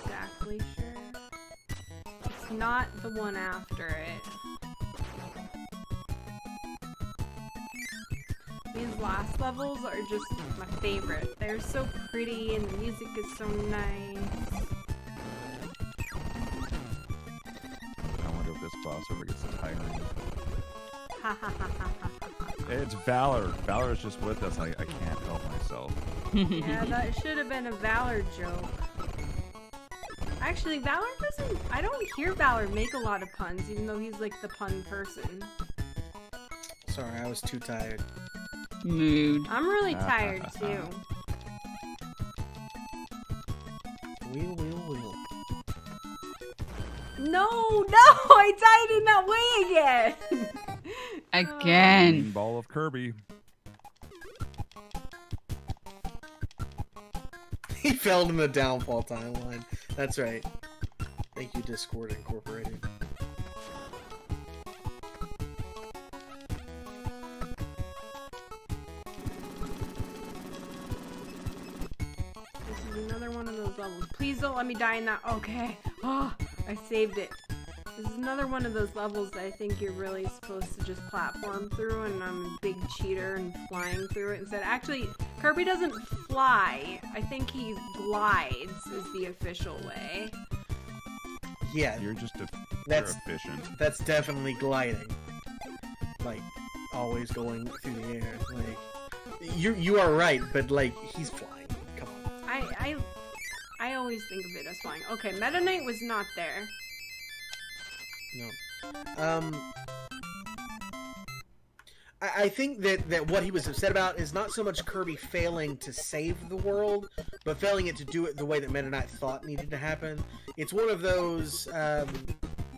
exactly sure. It's not the one after it. These last levels are just my favorite. They're so pretty and the music is so nice. I wonder if this boss ever gets tiring. Ha ha ha ha ha ha. It's Valor. Valor's just with us. I can't help myself. Yeah, that should have been a Valor joke. Actually, Valor doesn't... I don't hear Valor make a lot of puns, even though he's like the pun person. Sorry, I was too tired. Mood. I'm really tired too. Wheel. No, I died in that way again. Again. Green ball of Kirby. He fell in the downfall timeline. That's right. Thank you, Discord Incorporated. This is another one of those levels. Please don't let me die in that. Okay. Oh, I saved it. This is another one of those levels that I think you're really supposed to just platform through, and I'm a big cheater and flying through it instead. Actually, Kirby doesn't fly. I think he glides is the official way. Yeah, You're just That's- you're efficient. that's definitely gliding. Like, always going through the air. Like, you are right, but like, he's flying. Come on. I always think of it as flying. Okay, Meta Knight was not there. No. I think that what he was upset about is not so much Kirby failing to save the world, but failing it to do it the way that Meta Knight thought needed to happen. It's one of those,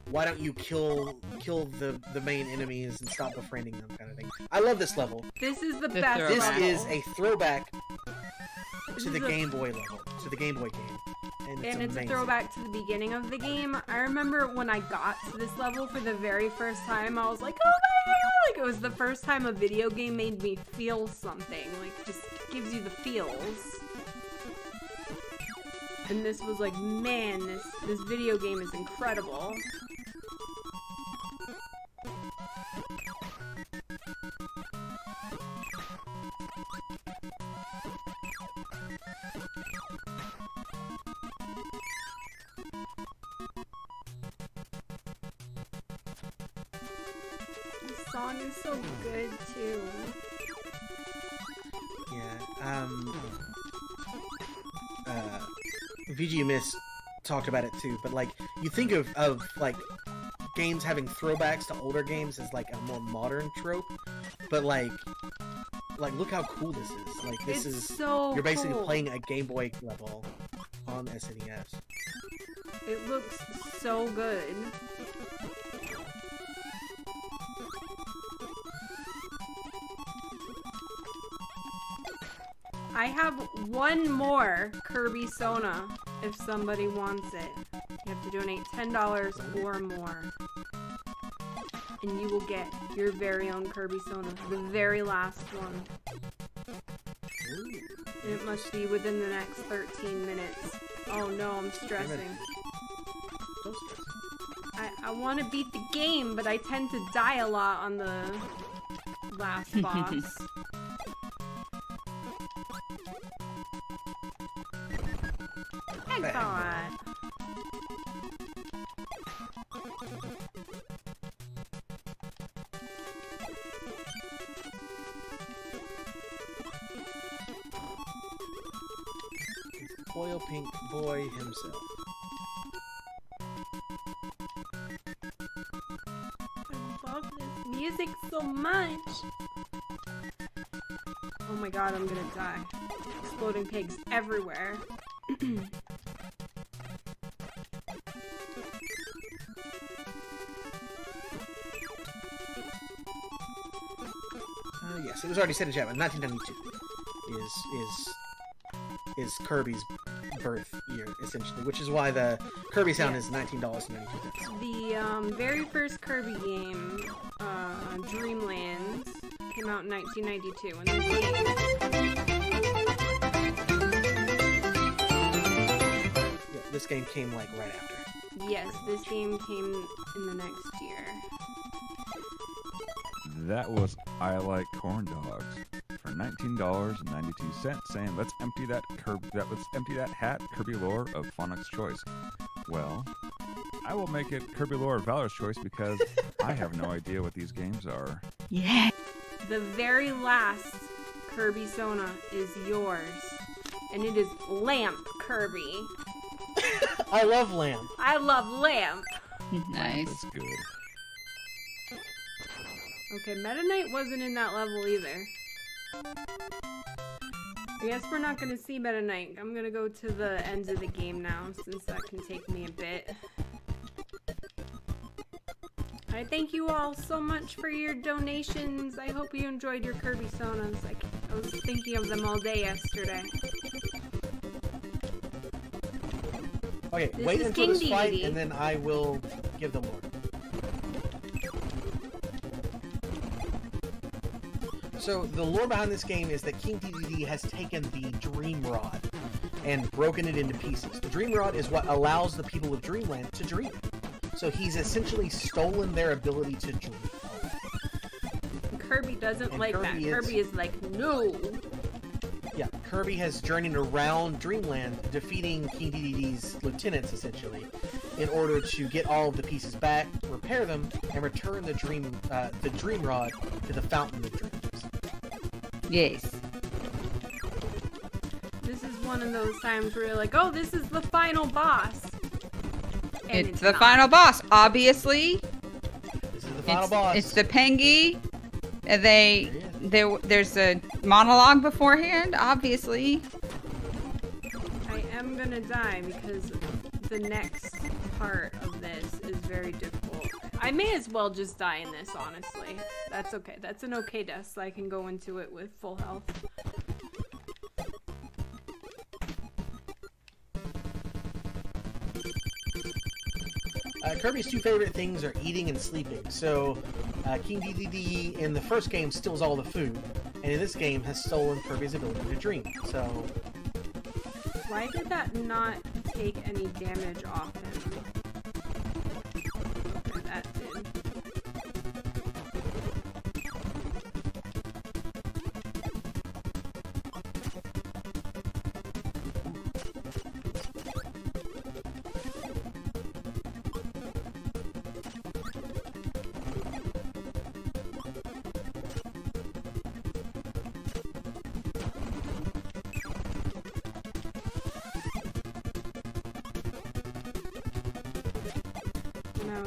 why don't you kill the main enemies and stop befriending them kind of thing. I love this level. This is the The best throwback. This level. is a throwback This to is the a- Game Boy level, to the Game Boy game. And it's And it's a amazing. throwback to the beginning of the game. I remember when I got to this level for the very first time, I was like, oh my god! Like, it was the first time a video game made me feel something. Like, just gives you the feels. And this was like, man, this video game is incredible. song is so good too. Yeah. VG Miss talked about it too, but like you think of like games having throwbacks to older games as like a more modern trope, but like look how cool this is. Like this It's is so you're basically cool. playing a Game Boy level on SNES. It looks so good. I have one more Kirby Sona if somebody wants it. You have to donate $10 or more. And you will get your very own Kirby Sona, the very last one. And it must be within the next 13 minutes. Oh no, I'm stressing. Don't stress. I want to beat the game, but I tend to die a lot on the last boss. Excellent. Foil Pink Boy himself. I love this music so much. Oh my god, I'm gonna die. Exploding pigs everywhere. Yes, it was already said in chat, but 1992 is Kirby's birth year, essentially, which is why the Kirby sound is $19.92. The very first Kirby game, Dreamland, came out in 1992, and this game... Yeah, this game came like right after. Yes, this game came in the next year. That was I Like Corn Dogs for $19.92, saying let's empty that hat, Kirby lore of Phonic's choice. Well, I will make it Kirby lore of Valor's choice because I have no idea what these games are. Yeah. The very last Kirby Sona is yours, and it is Lamp Kirby. I love Lamb. I love Lamp. Nice. That's good. Okay, Meta Knight wasn't in that level either. I guess we're not gonna see Meta Knight. I'm gonna go to the ends of the game now, since that can take me a bit. I thank you all so much for your donations. I hope you enjoyed your Kirby Sonas. I was thinking of them all day yesterday. Okay, This wait is until King this fight, Dedede. and then I will give them more. So, the lore behind this game is that King Dedede has taken the Dream Rod and broken it into pieces. The Dream Rod is what allows the people of Dreamland to dream. So he's essentially stolen their ability to dream. Kirby doesn't And like Kirby that. is- Kirby is like, no. Yeah, Kirby has journeyed around Dreamland, defeating King Dedede's lieutenants, essentially, in order to get all of the pieces back, repair them, and return the Dream Rod to the Fountain of Dreams. Yes. This is one of those times where you're like, oh, this is the final boss. And It's the not. final boss, obviously. This is the final boss. It's the Pengy. There's a monologue beforehand, obviously. I am gonna die because the next part of this is very difficult. I may as well just die in this, honestly. That's okay. That's an okay death, so I can go into it with full health. Kirby's two favorite things are eating and sleeping. So, King Dedede in the first game steals all the food, and in this game has stolen Kirby's ability to dream. So, Why did that not take any damage off him? Okay, that did.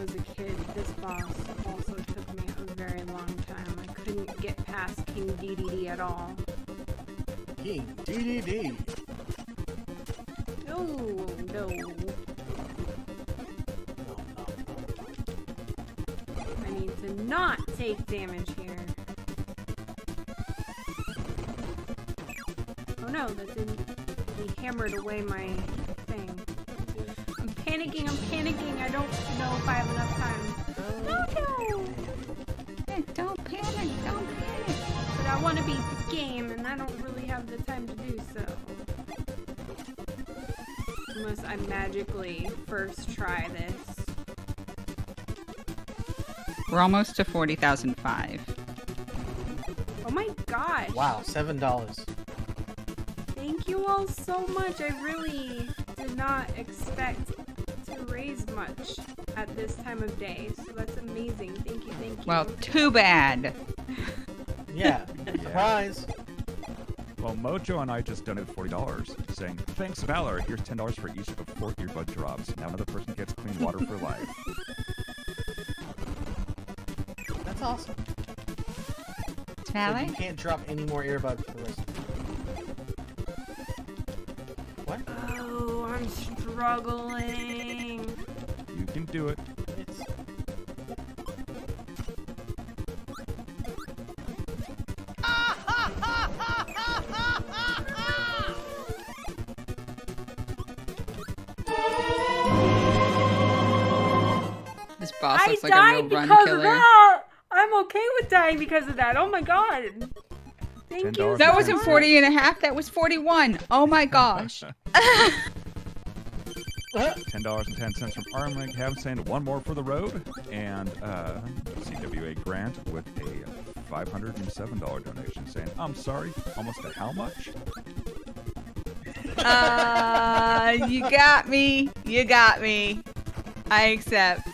was a kid, this boss also took me a very long time. I couldn't get past King DDD at all. King DDD. No, no. I need to not take damage here. Oh no, that didn't. He hammered away my thing. I'm panicking, I don't know if I have enough time. No! Hey, don't panic, don't panic. But I want to beat this game, and I don't really have the time to do so. Unless I magically first try this. We're almost to 40,005. Oh my gosh! Wow, $7. Thank you all so much. I really did not expect to raise much at this time of day, so that's amazing. Thank you, thank you. Well, too bad. Yeah, surprise. Well, Mojo and I just donated $40, saying, "Thanks, Valor. Here's $10 for each of 4 earbud drops. Now another person gets clean water for life." That's awesome. So Valley? you can't drop any more earbuds for the rest of the What? Oh, I'm struggling. You can do it. It's... This boss I looks like a died real run because of killer. that! I'm okay with dying because of that. Oh my god. Thank you. $10 That for wasn't 40 and a half, that was 41. Oh my gosh. $10.10 from Armlink. Have sent one more for the road, and CWA Grant with a $507 donation, saying, "I'm sorry, almost a how much?" You got me. You got me. I accept.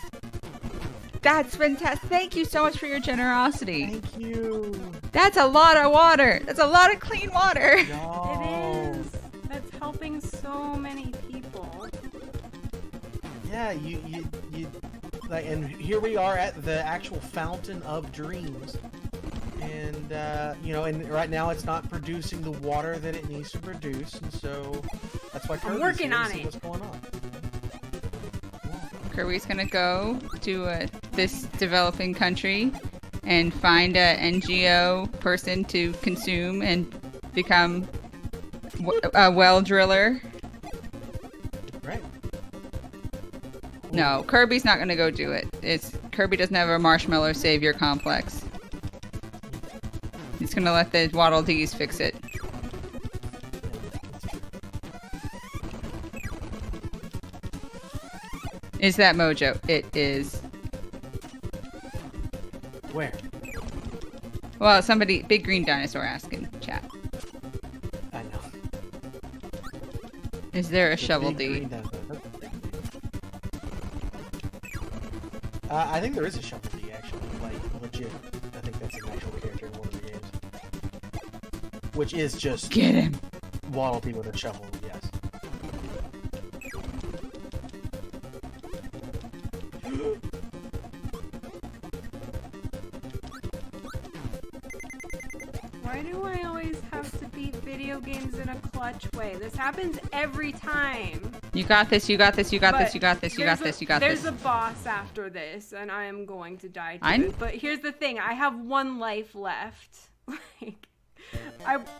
That's fantastic. Thank you so much for your generosity. Thank you. That's a lot of water. That's a lot of clean water. No. It is. That's helping so many people. Yeah, you like, and here we are at the actual Fountain of Dreams, and you know, and right now it's not producing the water that it needs to produce, and so that's why Kirby's working here to on see it. what's going on. Kirby's gonna go to this developing country and find a NGO person to consume and become a well driller. Right. No, Kirby's not gonna go do it. Kirby doesn't have a marshmallow savior complex. He's gonna let the Waddle Dees fix it. Is that Mojo? It is. Where? Well, somebody, Big Green Dinosaur asking chat. I know. Is there a The shovel big D? green dinosaur. I think there is a shovel D actually, like legit. I think that's an actual character in one of the games, which is just Get him! Waddle Dee with a shovel. Yes. Why do I always have to beat video games in a clutch way? This happens every time. You got this, you got this, you got But this, you got this, you got this, you got There's this. a boss after this, and I am going to die to I'm- it. But here's the thing, I have 1 life left. Like,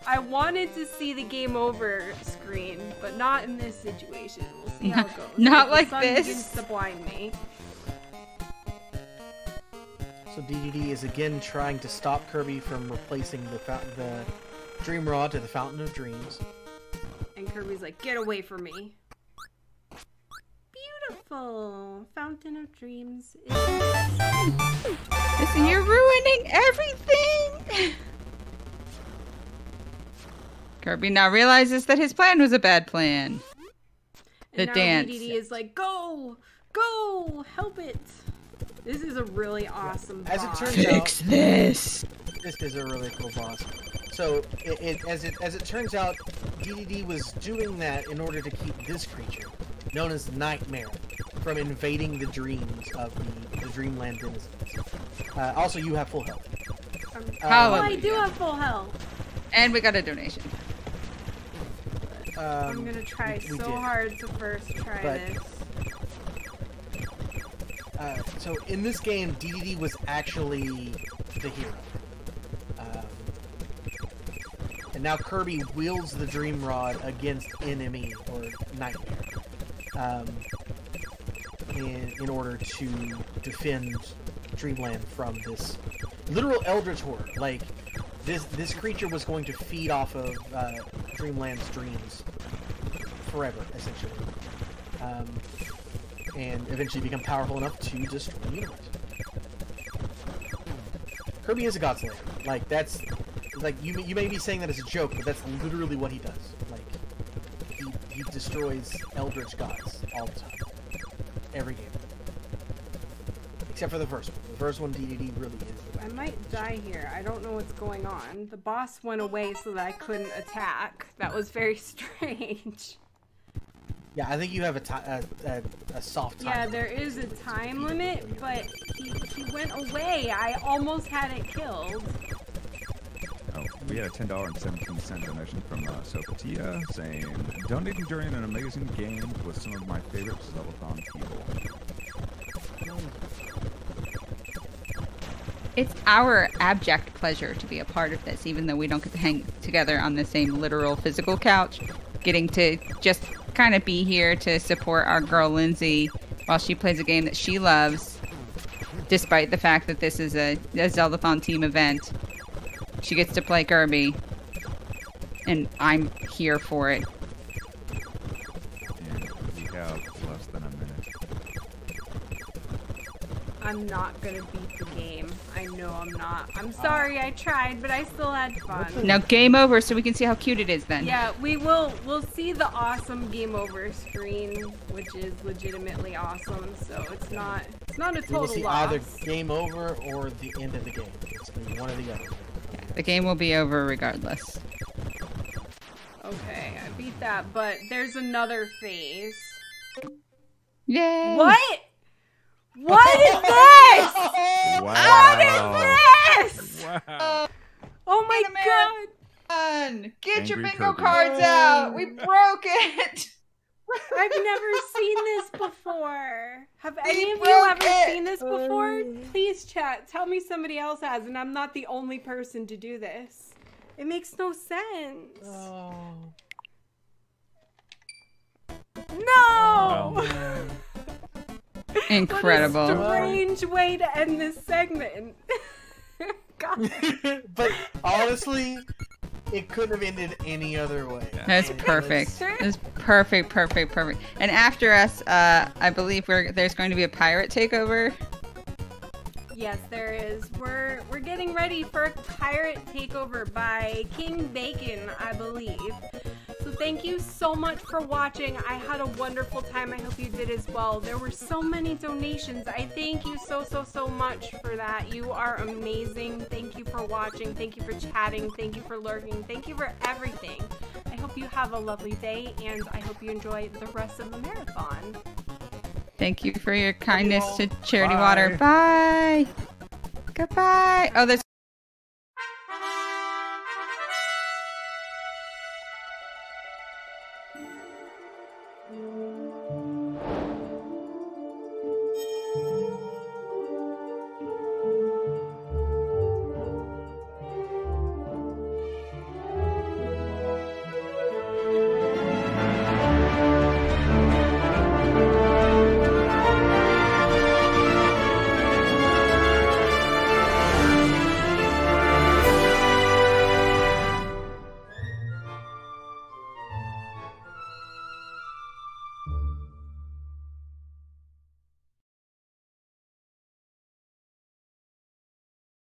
I wanted to see the game over screen, but not in this situation. We'll see how it goes. Not The like sun this. begins to blind me. So DDD is again trying to stop Kirby from replacing the Dream Rod to the Fountain of Dreams. And Kirby's like, get away from me. Beautiful. Fountain of Dreams. You're ruining everything! Kirby now realizes that his plan was a bad plan. The And now dance. DDD is like, go! Go! Help it! This is a really awesome As it boss. turns Fix this! This is a really cool boss. So, as it turns out, DDD was doing that in order to keep this creature, known as Nightmare, from invading the dreams of the Dreamland denizens. Also, you have full health. I do have full health. And we got a donation. I'm gonna try we so did. hard to first try this. So in this game, DDD was actually the hero. And now Kirby wields the Dream Rod against enemy or Nightmare in order to defend Dreamland from this literal Eldritch Horde. Like, this creature was going to feed off of Dreamland's dreams forever, essentially. And eventually become powerful enough to destroy the universe. Kirby is a god slayer. Like, that's... Like, you may be saying that as a joke, but that's literally what he does. Like, he destroys Eldritch gods all the time. Every game. Except for the first one. The first one, DDD really is. I might die here. I don't know what's going on. The boss went away so that I couldn't attack. That was very strange. Yeah, I think you have a soft time. Yeah, there is a time limit, but he went away. I almost had it killed. Oh, we had a $10.17 donation from Sophia saying, donating during an amazing game with some of my favorite Zeldathon people. It's our abject pleasure to be a part of this, even though we don't get to hang together on the same literal physical couch. Getting to just kind of be here to support our girl Lindsay while she plays a game that she loves, despite the fact that this is a Zeldathon Team event. She gets to play Kirby, and I'm here for it. And we have less than a minute. I'm not gonna beat the game. I know I'm not. I'm sorry I tried, but I still had fun. Now game over so we can see how cute it is then. Yeah, we'll see the awesome game over screen, which is legitimately awesome, so it's not a We will total see loss. either game over or the end of the game. It's going to be one or the other. The game will be over regardless. Okay, I beat that, but there's another phase. Yay! What? What is this? Wow. What is this? Wow. Oh my god! Fun! Get your Angry bingo Kirby. cards out! We broke it! I've never seen this before. Have any of you broke ever it. seen this before? Please chat. Tell me somebody else has, and I'm not the only person to do this. It makes no sense. Oh. No! Wow. Incredible. What a strange way to end this segment. God. But honestly, it couldn't have ended any other way. Yeah. That's perfect. That's perfect, perfect, perfect. And after us, I believe there's going to be a pirate takeover. Yes, there is. We're getting ready for a pirate takeover by King Bacon, I believe. So thank you so much for watching. I had a wonderful time. I hope you did as well. There were so many donations. I thank you so much for that. You are amazing. Thank you for watching. Thank you for chatting. Thank you for lurking. Thank you for everything. I hope you have a lovely day, and I hope you enjoy the rest of the marathon. Thank you for your kindness to Charity Bye. Water. Bye. Goodbye. Oh, there's